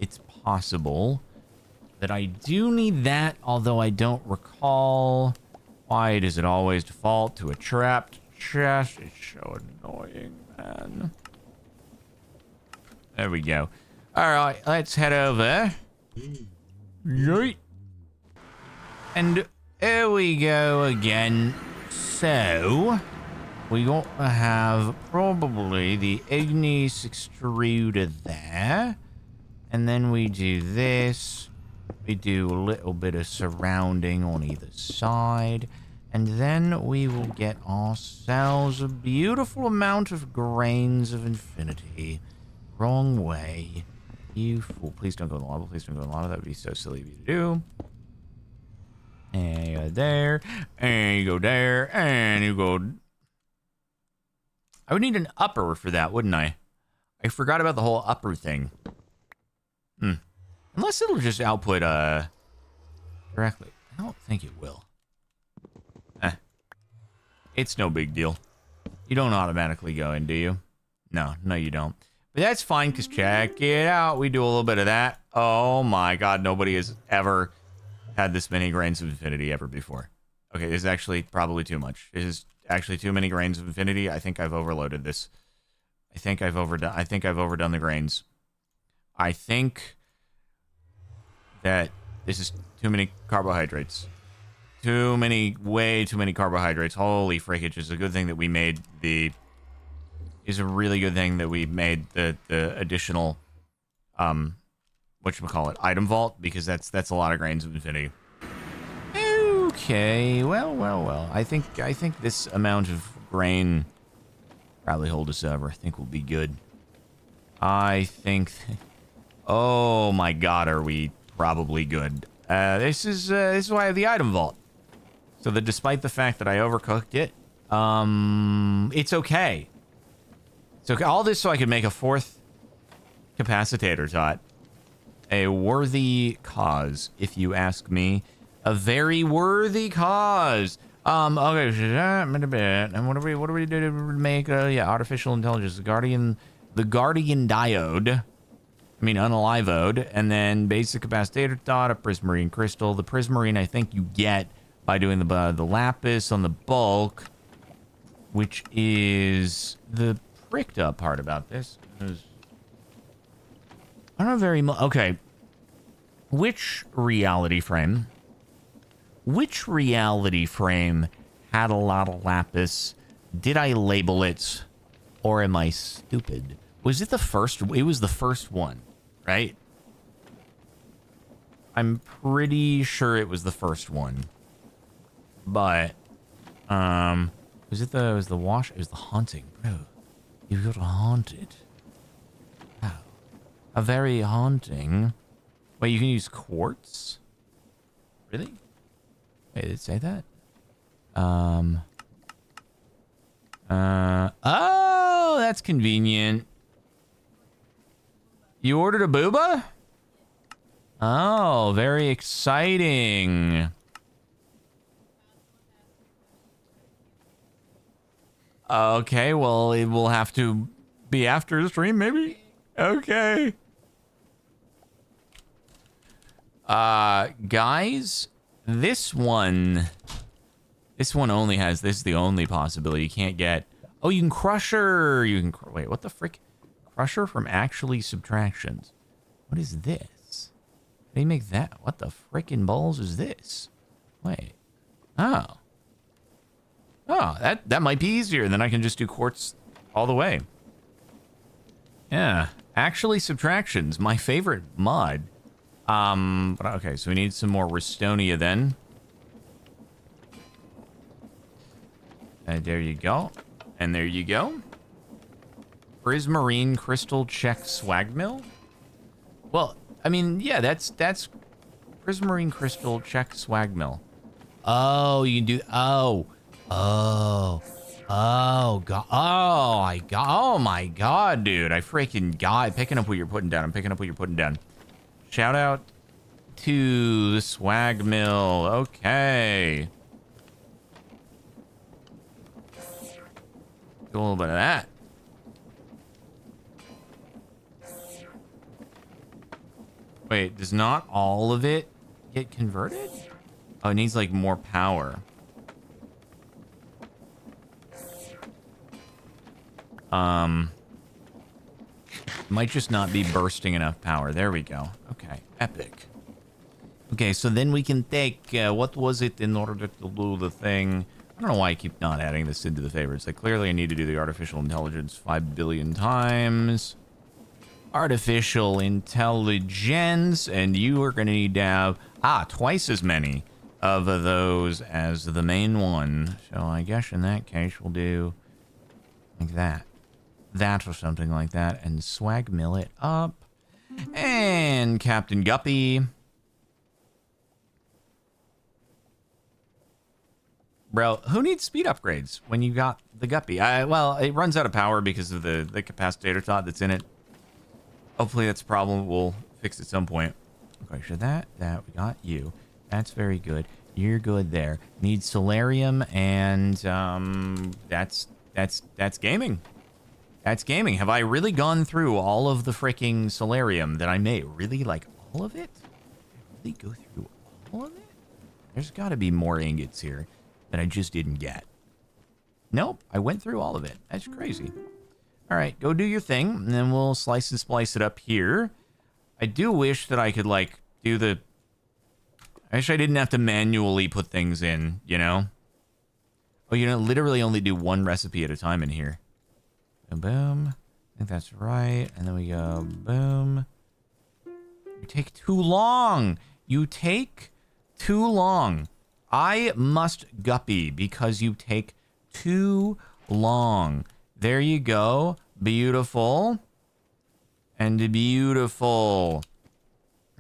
It's possible that I do need that, although I don't recall. Why does it always default to a trapped chest? It's so annoying, man. There we go. All right, let's head over. Yeet. And here we go again. So, we got to have probably the igneous extruder there. And then we do this. We do a little bit of surrounding on either side. And then we will get ourselves a beautiful amount of grains of infinity. Wrong way. You fool. Please don't go in the lava. Please don't go in the lava. That would be so silly of you to do. And you go there. And you go there. And you go... I would need an upper for that, wouldn't I? I forgot about the whole upper thing. Unless it'll just output directly. I don't think it will. It's no big deal. You don't automatically go in, do you? No, you don't. But that's fine, because check it out. We do a little bit of that. Oh my god, nobody has ever had this many grains of infinity ever before. Okay, this is actually probably too much. This is actually too many grains of infinity. I think I've overloaded this. I think I've overdone the grains. I think that this is too many carbohydrates. Way too many carbohydrates. Holy frickage, it's a good thing that we made the... It's a really good thing that we made the additional, whatchamacallit, item vault, because that's a lot of grains of infinity. Okay, well. I think this amount of grain probably hold us over. I think we'll be good. I think... Oh my god, are we probably good. This is why I have the item vault. So that despite the fact that I overcooked it, it's okay. So all this so I could make a 4th capacitator tot. A worthy cause, if you ask me. A very worthy cause. Okay, and what do we do to make artificial intelligence? The guardian diode. I mean, unalive-ode, and then basic capacitor dot, a prismarine crystal. The prismarine, I think you get by doing the lapis on the bulk, which is the pricked up part about this. I don't know very much. Okay. Which reality frame had a lot of lapis? Did I label it, or am I stupid? Was it the first? It was the first one. Right? I'm pretty sure it was the first one. But, was it the wash? It was the haunting. Bro, you got haunted. Wow. A very haunting. Wait, you can use quartz? Really? Wait, did it say that? Oh, that's convenient. You ordered a booba? Oh, very exciting. Okay, well, it will have to be after the stream, maybe? Okay. Guys, this one only has, this is the only possibility. You can't get, oh, you can crusher. Wait, what the frick? Crusher from actually subtractions. What is this? How do you make that? What the frickin' balls is this? Wait. Oh. Oh, that might be easier. Then I can just do quartz all the way. Yeah. Actually subtractions. My favorite mod. But okay, so we need some more Restonia then. There you go. And there you go. Prismarine crystal check swag mill? Well, I mean, yeah, that's Prismarine crystal check swag mill. Oh, you can do, oh god, oh my god, dude, I freaking got picking up what you're putting down. I'm picking up what you're putting down. Shout out to the swag mill. Okay. Do a little bit of that. Wait, does not all of it get converted? Oh, it needs like more power. Might just not be bursting enough power. There we go. Okay, epic. Okay, so then we can take, what was it in order to do the thing? I don't know why I keep not adding this into the favorites. Like, clearly I need to do the artificial intelligence 5 billion times. artificial intelligence, and you are going to need to have, twice as many of those as the main one. So I guess in that case, we'll do like that. That or something like that, and swag mill it up. And Captain Guppy. Bro, who needs speed upgrades when you got the Guppy? Well, it runs out of power because of the capacitor thought that's in it. Hopefully that's a problem we'll fix at some point. Okay, so that, we got you. That's very good. You're good there. Need solarium, and that's gaming. That's gaming. Have I really gone through all of the freaking solarium that I made? Really, like all of it? Really go through all of it? There's got to be more ingots here that I just didn't get. Nope, I went through all of it. That's crazy. All right, go do your thing, and then we'll slice and splice it up here. I do wish that I could, like, do the... I wish I didn't have to manually put things in, you know? Oh, you know, literally only do one recipe at a time in here. Boom, boom. I think that's right. And then we go, boom. You take too long. You take too long. I must guppy because you take too long. There you go. Beautiful. And beautiful.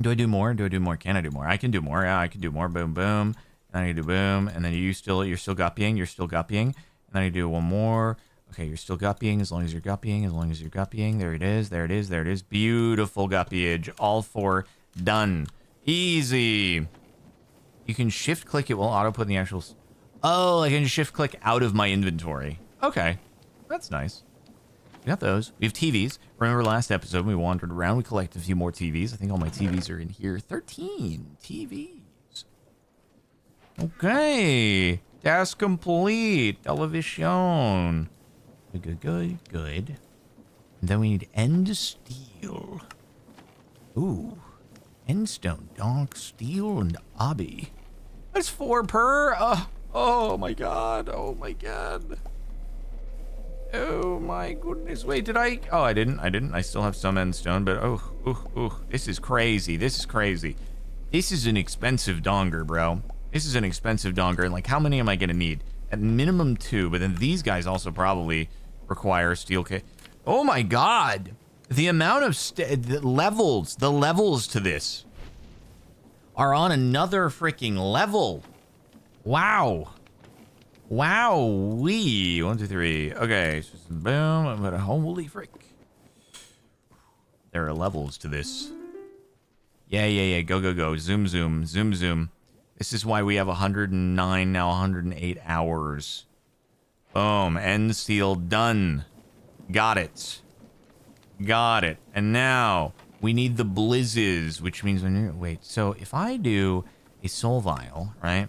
Do I do more? Do I do more? Can I do more? I can do more. Yeah, I can do more. Boom, boom. And then I do boom. And then you're still guppying. You're still guppying. And then I do one more. Okay, you're still guppying as long as you're guppying. As long as you're guppying. There it is. There it is. There it is. Beautiful guppyage. All four done. Easy. You can shift click it while auto put in the actual... Oh, I can shift click out of my inventory. Okay. That's nice. We got those. We have TVs. Remember last episode we wandered around. We collected a few more TVs. I think all my TVs are in here. 13 TVs. Okay. Task complete. Television. Good, good, good. And then we need end steel. Ooh. Endstone, donk, steel, and obby. That's 4 per. Oh my god. Oh my god. Oh my goodness. Wait, did I? Oh, I didn't. I still have some endstone, but this is crazy. This is crazy. This is an expensive donger, bro. This is an expensive donger. And like, how many am I gonna need? At minimum 2, but then these guys also probably require steel case. Oh my god. The amount of the levels to this are on another freaking level. Wow. Wow-wee. 1, 2, 3. Okay, so boom. But holy frick. There are levels to this. Yeah. Go. Zoom. This is why we have 109, now 108 hours. Boom. End steel done. Got it. And now we need the blizzes, which means when you're... Wait, so if I do a soul vial, right?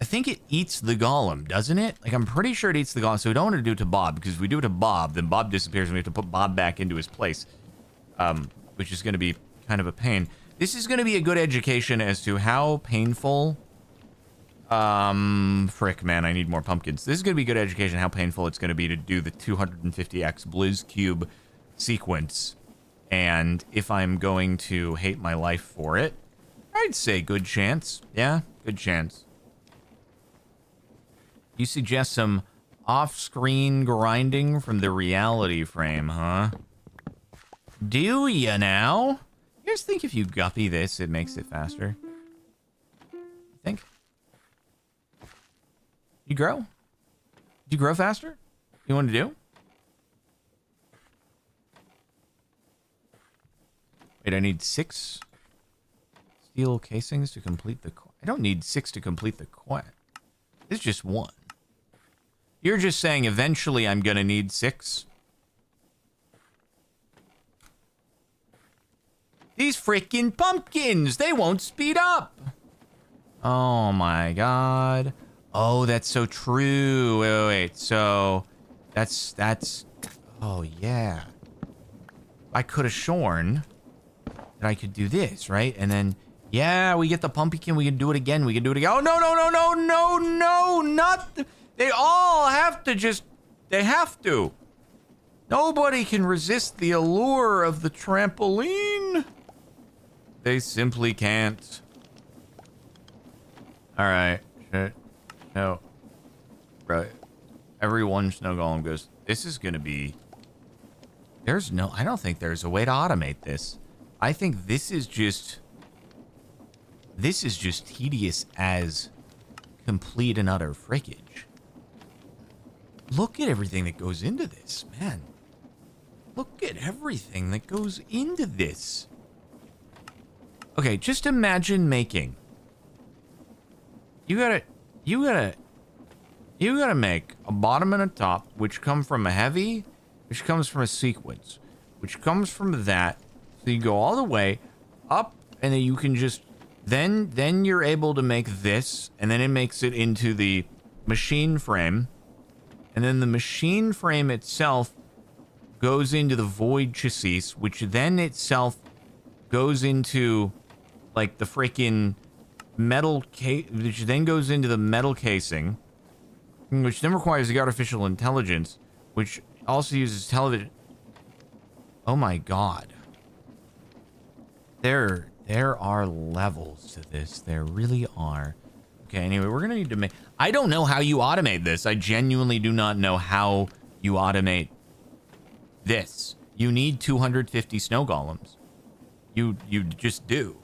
I think it eats the golem, doesn't it? Like, I'm pretty sure it eats the golem, so we don't want to do it to Bob, because if we do it to Bob, then Bob disappears, and we have to put Bob back into his place, which is going to be kind of a pain. This is going to be a good education as to how painful... frick, man, I need more pumpkins. This is going to be good education how painful it's going to be to do the 250x Blizz Cube sequence, and if I'm going to hate my life for it, I'd say good chance. Yeah, good chance. You suggest some off-screen grinding from the reality frame, huh? Do ya now? You guys think if you guppy this, it makes it faster? You think? You grow? Do you grow faster? You want to do? Wait, I need 6 steel casings to complete the... I don't need 6 to complete the quest. It's just 1. You're just saying eventually I'm gonna need 6? These freaking pumpkins! They won't speed up! Oh my god. Oh, that's so true. Wait. So, that's... Oh, yeah. I could have shorn that I could do this, right? And then, yeah, we get the pumpkin. We can do it again. Oh, no, not... They all have to just... They have to. Nobody can resist the allure of the trampoline. They simply can't. All right. Shit. No. Right. Every one snow golem goes, this is going to be... I don't think there's a way to automate this. I think this is just tedious as complete and utter frickage. Look at everything that goes into this, man. Look at everything that goes into this. Okay, just imagine making. You gotta make a bottom and a top, which come from a heavy, which comes from a sequence, which comes from that. So you go all the way up, and then you can just, then you're able to make this, and then it makes it into the machine frame. And then the machine frame itself goes into the void chassis, which then itself goes into, like, the freaking metal case, which then goes into the metal casing, which then requires the artificial intelligence, which also uses television. Oh my god. There are levels to this. There really are. Okay, anyway, we're gonna need to make... I don't know how you automate this. I genuinely do not know how you automate this. You need 250 snow golems. You just do.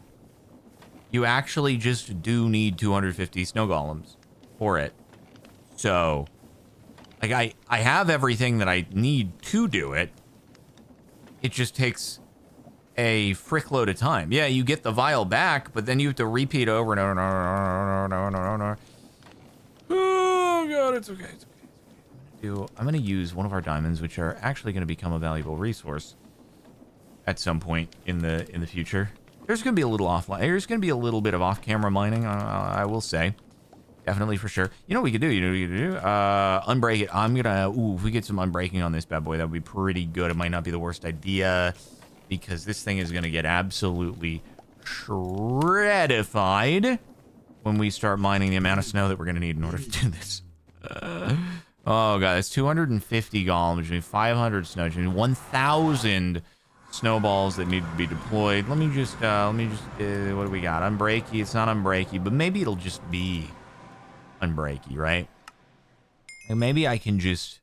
You actually just do need 250 snow golems for it. So, like, I have everything that I need to do it. It just takes a frick load of time. Yeah, you get the vial back, but then you have to repeat over and over and over. Oh god, it's okay. It's okay. I'm gonna use one of our diamonds, which are actually gonna become a valuable resource at some point in the future. There's gonna be a little offline. There's gonna be a little bit of off-camera mining. I will say, definitely for sure. You know what we could do? Unbreak it. I'm gonna. Ooh, if we get some unbreaking on this bad boy, that would be pretty good. It might not be the worst idea, because this thing is gonna get absolutely shredified when we start mining the amount of snow that we're gonna need in order to do this. Oh god, it's 250 golems, which means 500 snow, which means 1,000 snowballs that need to be deployed. Let me just, what do we got? Unbreaky. It's not unbreaky, but maybe it'll just be unbreaky, right? And maybe I can just,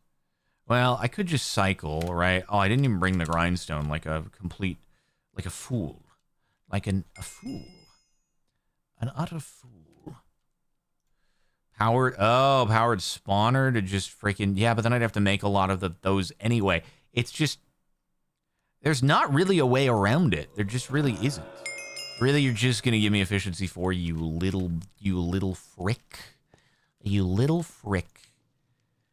well, I could just cycle, right? Oh, I didn't even bring the grindstone like a complete, like a fool. Like a fool. An utter fool. Powered spawner to just freaking, yeah, but then I'd have to make a lot of those anyway. It's just, there's not really a way around it. There just really isn't. Really, you're just gonna give me efficiency 4, you little frick. You little frick.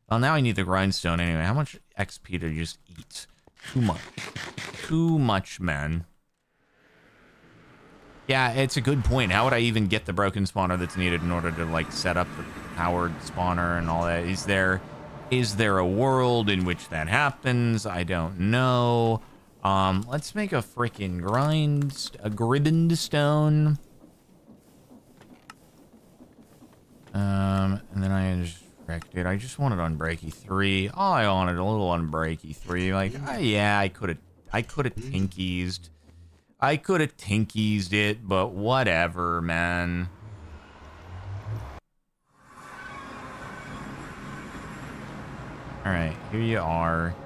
Well, now I need the grindstone anyway. How much XP to just eat? Too much. Too much, man. Yeah, it's a good point. How would I even get the broken spawner that's needed in order to, like, set up the powered spawner and all that? Is there a world in which that happens? I don't know. Let's make a freaking gribbend stone. And then I just wrecked it. I just wanted unbreaky 3. All I wanted a little unbreaky 3. Like, yeah, I could have tinkiesed. I could have tinkiesed it, but whatever, man. Alright, here you are.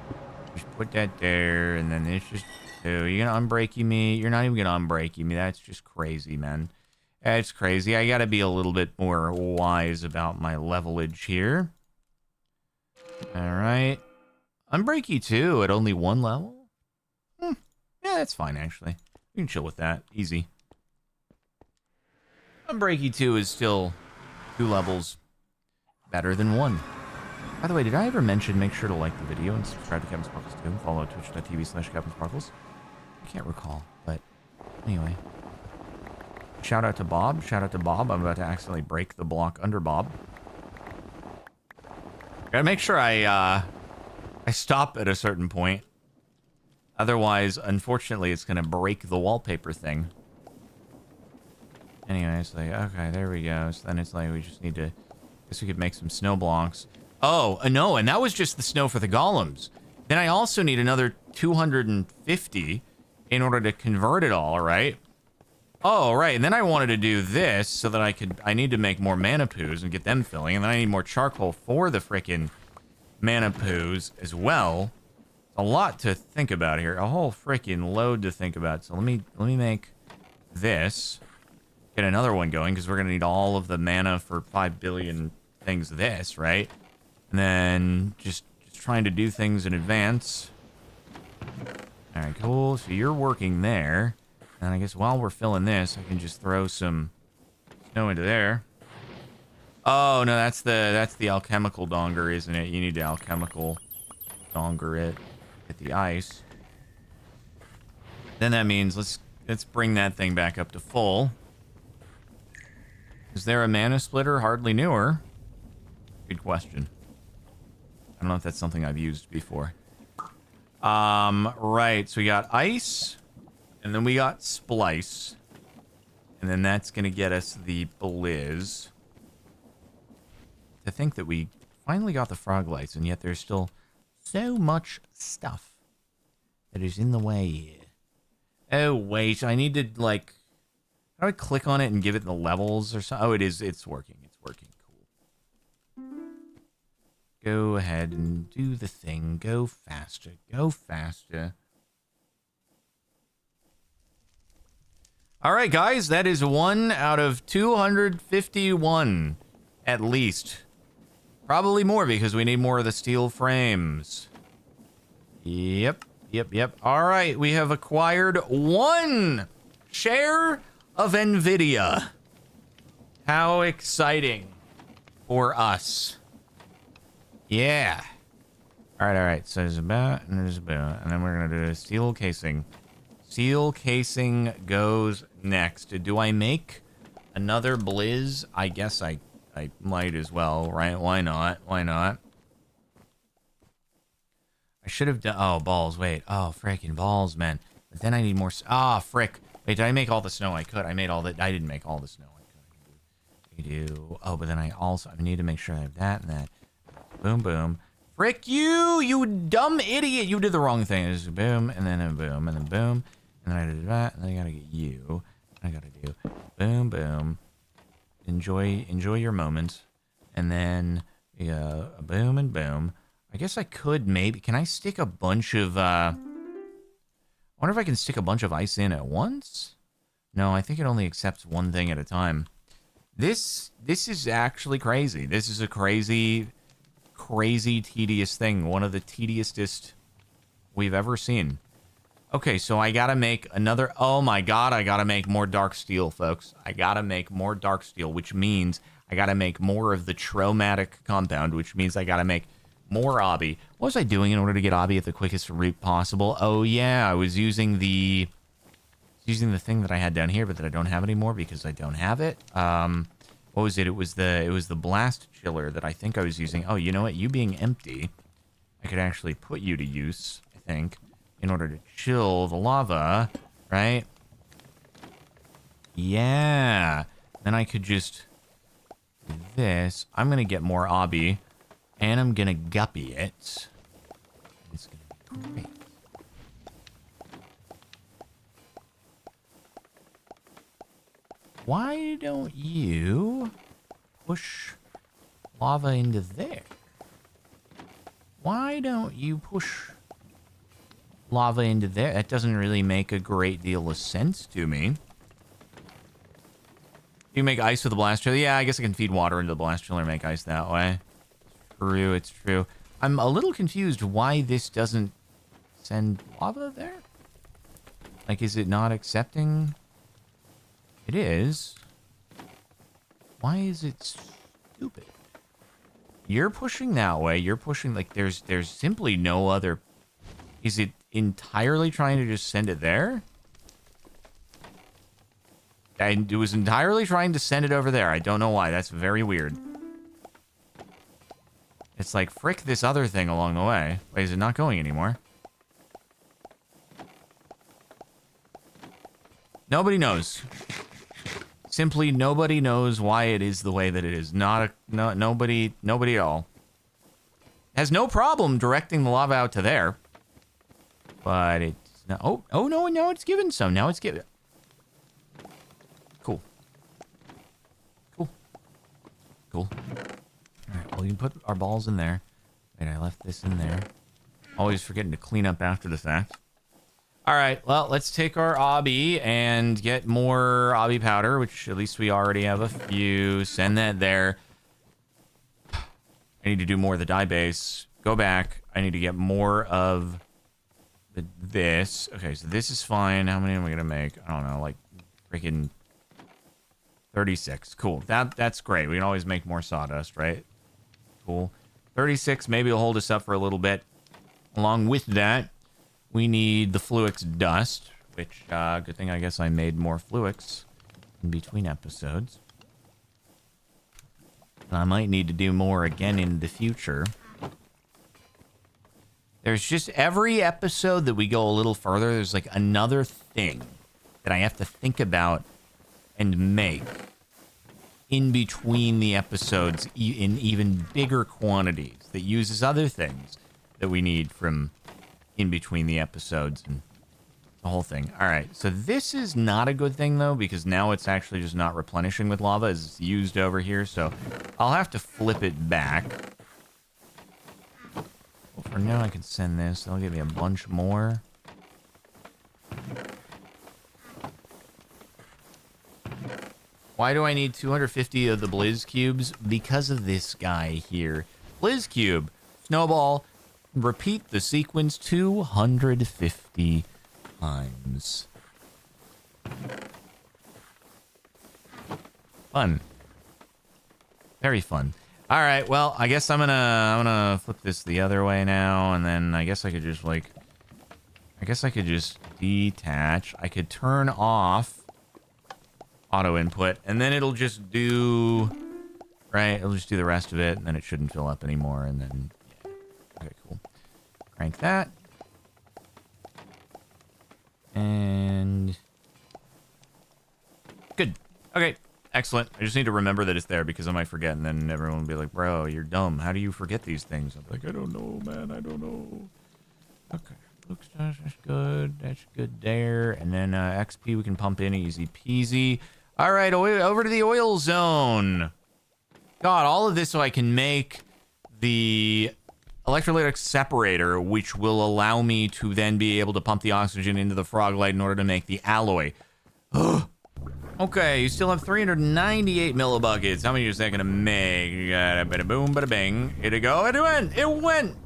Just put that there, and then it's just 2. You're gonna unbreaky me? You're not even gonna unbreaky me. That's just crazy, man. That's crazy. I gotta be a little bit more wise about my levelage here. Alright. Unbreaky 2 at only 1 level? Yeah, that's fine, actually. You can chill with that. Easy. Unbreaky 2 is still 2 levels better than 1. By the way, did I ever mention make sure to like the video and subscribe to Captain Sparkles too? Follow twitch.tv/CaptainSparkles. I can't recall, but anyway. Shout out to Bob. Shout out to Bob. I'm about to accidentally break the block under Bob. Gotta make sure I stop at a certain point. Otherwise, unfortunately, it's gonna break the wallpaper thing. Anyway, it's like, okay, there we go. So then it's like, we just need to, guess we could make some snow blocks. Oh, no, and that was just the snow for the golems. Then I also need another 250 in order to convert it all, right? Oh, right. And then I wanted to do this so that I need to make more mana poos and get them filling. And then I need more charcoal for the frickin' mana poos as well. A lot to think about here. A whole frickin' load to think about. So let me make this. Get another one going because we're going to need all of the mana for 5 billion things of this, right? And then just trying to do things in advance. All right, cool. So you're working there. And I guess while we're filling this, I can just throw some snow into there. Oh, no, that's the alchemical donger, isn't it? You need to alchemical donger it at the ice. Then that means let's bring that thing back up to full. Is there a mana splitter? Hardly newer. Good question. I don't know if that's something I've used before. Right, so we got ice. And then we got Splice. And then that's going to get us the Blizz. To think that we finally got the Froglights, and yet there's still so much stuff that is in the way here. Oh, wait. I need to, like... How do I click on it and give it the levels or something? Oh, it is. It's working. It's working. Cool. Go ahead and do the thing. Go faster. Go faster. All right, guys, that is 1 out of 251, at least. Probably more because we need more of the steel frames. Yep. All right, we have acquired 1 share of NVIDIA. How exciting for us. Yeah. All right. So there's a bat and there's a bat, and then we're going to do a steel casing. Steel casing goes next. Do I make another Blizz? I guess I might as well, right? Why not? I should have done... Oh, balls. Wait. Oh, freaking balls, man. But then I need more... Ah, frick. Wait, did I make all the snow I could? I didn't make all the snow I could. I do... Oh, but then I need to make sure I have that and that. Boom, boom. Frick you! You dumb idiot! You did the wrong thing. There's a boom, and then a boom, and then boom. And then I did that, and then I gotta get you. I gotta do boom, boom. Enjoy your moment. And then a boom and boom. I guess I could maybe... Can I stick a bunch of... I wonder if I can stick a bunch of ice in at once? No, I think it only accepts one thing at a time. This is actually crazy. This is a crazy tedious thing. One of the tediousest we've ever seen. Okay, so I gotta make another... Oh my god, I gotta make more dark steel, folks. I gotta make more dark steel, which means I gotta make more of the traumatic compound, which means I gotta make more obby. What was I doing in order to get obby at the quickest route possible? Oh yeah, I was using the thing that I had down here, but that I don't have anymore because I don't have it. What was it? It was the blast chiller that I think I was using. Oh, you know what? You being empty, I could actually put you to use, I think, in order to chill the lava, right? Yeah. Then I could just do this. I'm gonna get more obby, and I'm gonna guppy it. It's gonna be great. Why don't you push lava into there? Why don't you push lava into there? That doesn't really make a great deal of sense to me. You make ice with the blast chiller? Yeah, I guess I can feed water into the blast chiller and make ice that way. True, it's true. I'm a little confused why this doesn't send lava there. Like, is it not accepting? It is. Why is it stupid? You're pushing that way. You're pushing, like, there's simply no other... Is it entirely trying to just send it there? And it was entirely trying to send it over there. I don't know why. That's very weird. It's like, frick this other thing along the way. Wait, is it not going anymore? Nobody knows. Simply nobody knows why it is the way that it is. Nobody at all. has no problem directing the lava out to there. But it's not... Oh, no, it's given some. Now it's given... Cool. Cool. Cool. Alright, well, you can put our balls in there. Wait, I left this in there. Always forgetting to clean up after the fact. Alright, well, let's take our obby and get more obby powder, which at least we already have a few. Send that there. I need to do more of the dye base. Go back. I need to get more of this. Okay, so this is fine. How many am I going to make? I don't know, like freaking 36. Cool. That's great. We can always make more sawdust, right? Cool. 36 maybe will hold us up for a little bit. Along with that, we need the Fluix dust, which, good thing I guess I made more Fluix in between episodes. I might need to do more again in the future. There's just every episode that we go a little further, there's like another thing that I have to think about and make in between the episodes in even bigger quantities that uses other things that we need from in between the episodes and the whole thing. All right, so this is not a good thing, though, because now it's actually just not replenishing with lava as it's used over here, so I'll have to flip it back. Well, for now, I can send this. They'll give me a bunch more. Why do I need 250 of the Blizz cubes? Because of this guy here. Blizz cube. Snowball. Repeat the sequence 250 times. Fun. Very fun. All right, well, I guess I'm gonna flip this the other way now, and then I guess I could just detach. I could turn off auto input, and then it'll just do, right? It'll just do the rest of it, and then it shouldn't fill up anymore, and then, yeah. Okay, cool. Crank that. And good. Okay, excellent. I just need to remember that it's there because I might forget, and then everyone will be like, bro, you're dumb. How do you forget these things? I'm like, I don't know, man. I don't know. Okay. Looks that's good. That's good there. And then XP we can pump in easy peasy. All right, over to the oil zone. God, all of this so I can make the electrolytic separator, which will allow me to then be able to pump the oxygen into the Froglight in order to make the alloy. Ugh. Okay, you still have 398 millibuckets. How many is that gonna make? You got a bada boom, bada bing. Here it go. It went. It went.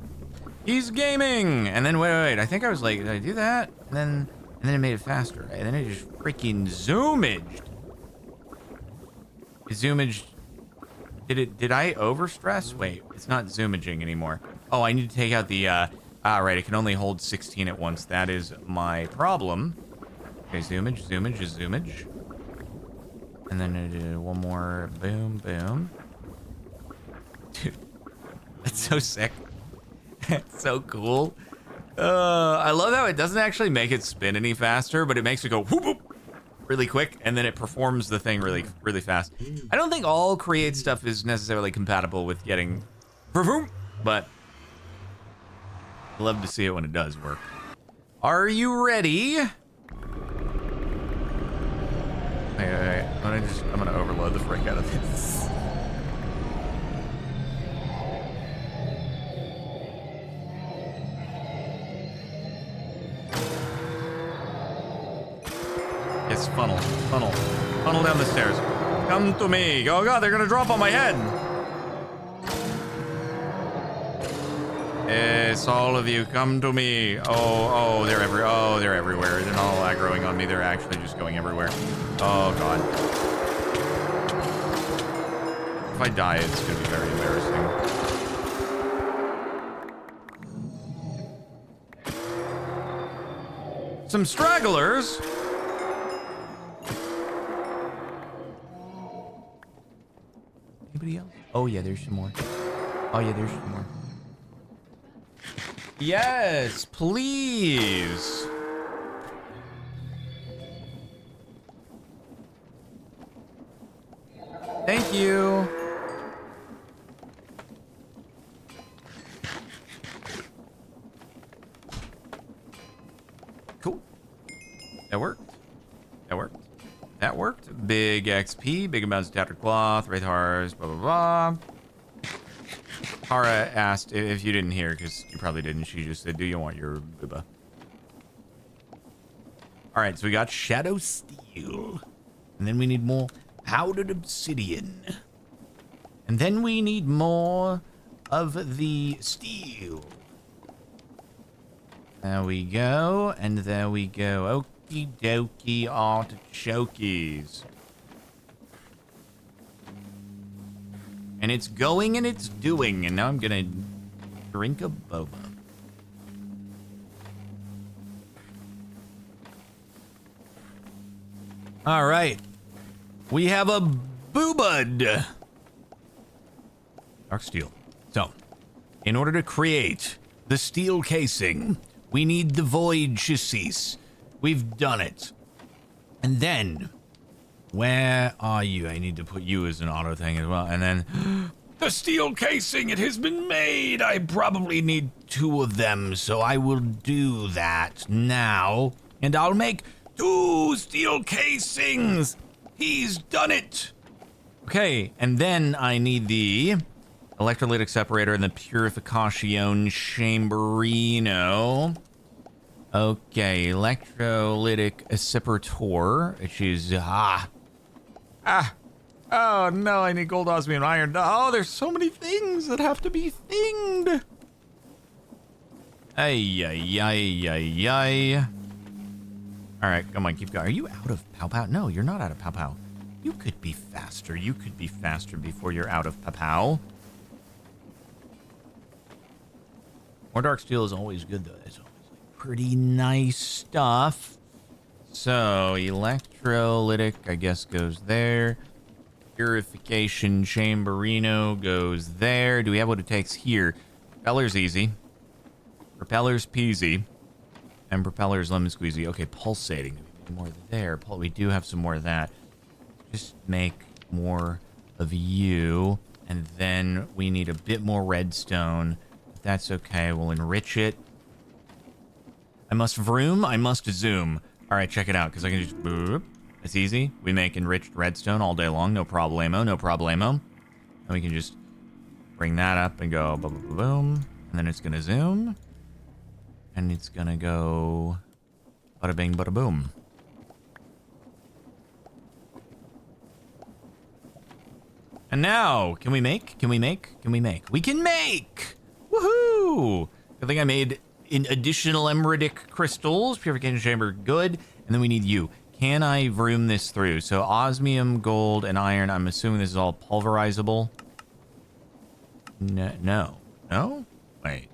He's gaming. And then wait. I think I was like, did I do that? And then it made it faster. And then it just freaking zoomaged. It zoomaged. Did I overstress? Wait, it's not zoomaging anymore. Oh, I need to take out the, right, it can only hold 16 at once. That is my problem. Okay, zoomage. And then I do one more, boom, boom. Dude, that's so sick. It's so cool. I love how it doesn't actually make it spin any faster, but it makes it go whoop, whoop, really quick, and then it performs the thing really, really fast. I don't think all create stuff is necessarily compatible with getting vroom, but I love to see it when it does work. Are you ready? Okay. I'm gonna overload the frick out of this. Yes, funnel down the stairs. Come to me. Oh God, they're gonna drop on my head. Yes, all of you, come to me. Oh, they're everywhere. They're not all aggroing on me. They're actually just going everywhere. Oh God. If I die, it's gonna be very embarrassing. Some stragglers. Anybody else? Oh yeah, there's some more. Yes, please. Thank you. That worked. That worked. That worked. Big XP, big amounts of tattered cloth, wraith hearts, blah, blah, blah. Kara asked if you didn't hear, because you probably didn't. She just said, do you want your booba? All right, so we got shadow steel. And then we need more powdered obsidian. And then we need more of the steel. There we go, and there we go. Okie dokie artichokes. And it's going and it's doing, and now I'm gonna drink a boba. All right, we have a boobud. Dark steel. So, in order to create the steel casing, we need the void chassis. We've done it. And then, where are you? I need to put you as an auto thing as well. And then, the steel casing, it has been made. I probably need 2 of them, so I will do that now. And I'll make 2 steel casings. He's done it. Okay, and then I need the electrolytic separator and the purification chamberino. Okay, electrolytic separator, which is oh no, I need gold, osmium, iron. Oh, there's so many things that have to be thinged. Ay, ay, ay, ay, ay. All right, come on, keep going. Are you out of pow pow? No, you're not out of pow pow. You could be faster. You could be faster before you're out of pow pow. More dark steel is always good, though. It's always like pretty nice stuff. So, electrolytic, I guess, goes there. Purification chamberino goes there. Do we have what it takes here? Propeller's easy. Propeller's peasy. And propeller's lemon squeezy. Okay, pulsating. More there. We do have some more of that. Just make more of you. And then we need a bit more redstone. That's okay. We'll enrich it. I must vroom. I must zoom. All right, check it out, because I can just boop. It's easy. We make enriched redstone all day long. No problemo. No problemo. And we can just bring that up and go boom, boom, boom. And then it's going to zoom. And it's going to go bada bing, bada boom. And now, can we make? Can we make? Can we make? We can make! Woohoo! I think I made an additional emeraldic crystals. Purification chamber, good. And then we need you. Can I vroom this through? So osmium, gold, and iron. I'm assuming this is all pulverizable. No. No? Wait.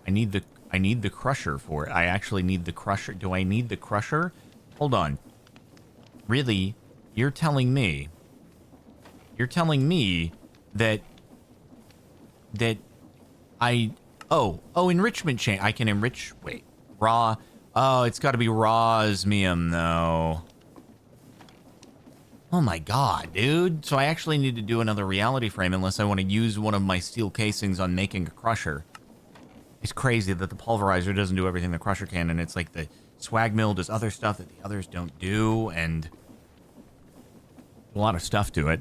I need the crusher for it. I actually need the crusher. Do I need the crusher? Hold on. Really? You're telling me that enrichment chain. I can enrich. Wait, raw. Oh, it's got to be raw osmium though. Oh my god, dude. So I actually need to do another reality frame unless I want to use one of my steel casings on making a crusher. It's crazy that the pulverizer doesn't do everything the crusher can, and it's like the swag mill does other stuff that the others don't do, and a lot of stuff to it.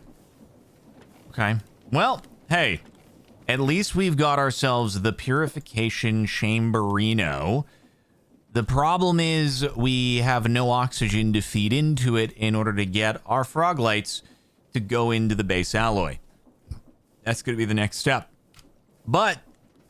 Okay. Well, hey, at least we've got ourselves the purification chamberino. The problem is we have no oxygen to feed into it in order to get our froglights to go into the base alloy. That's going to be the next step. But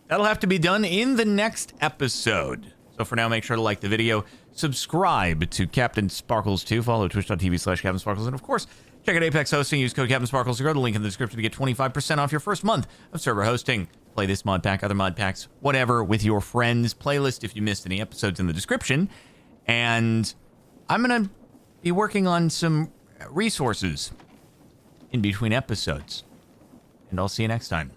that'll have to be done in the next episode. So for now, make sure to like the video, subscribe to Captain Sparkles 2, follow twitch.tv/Captain Sparkles, and of course, check out Apex Hosting. Use code Captain Sparkles to go to the link in the description to get 25% off your first month of server hosting. Play this mod pack, other mod packs, whatever, with your friends. Playlist if you missed any episodes in the description. And I'm going to be working on some resources in between episodes. And I'll see you next time.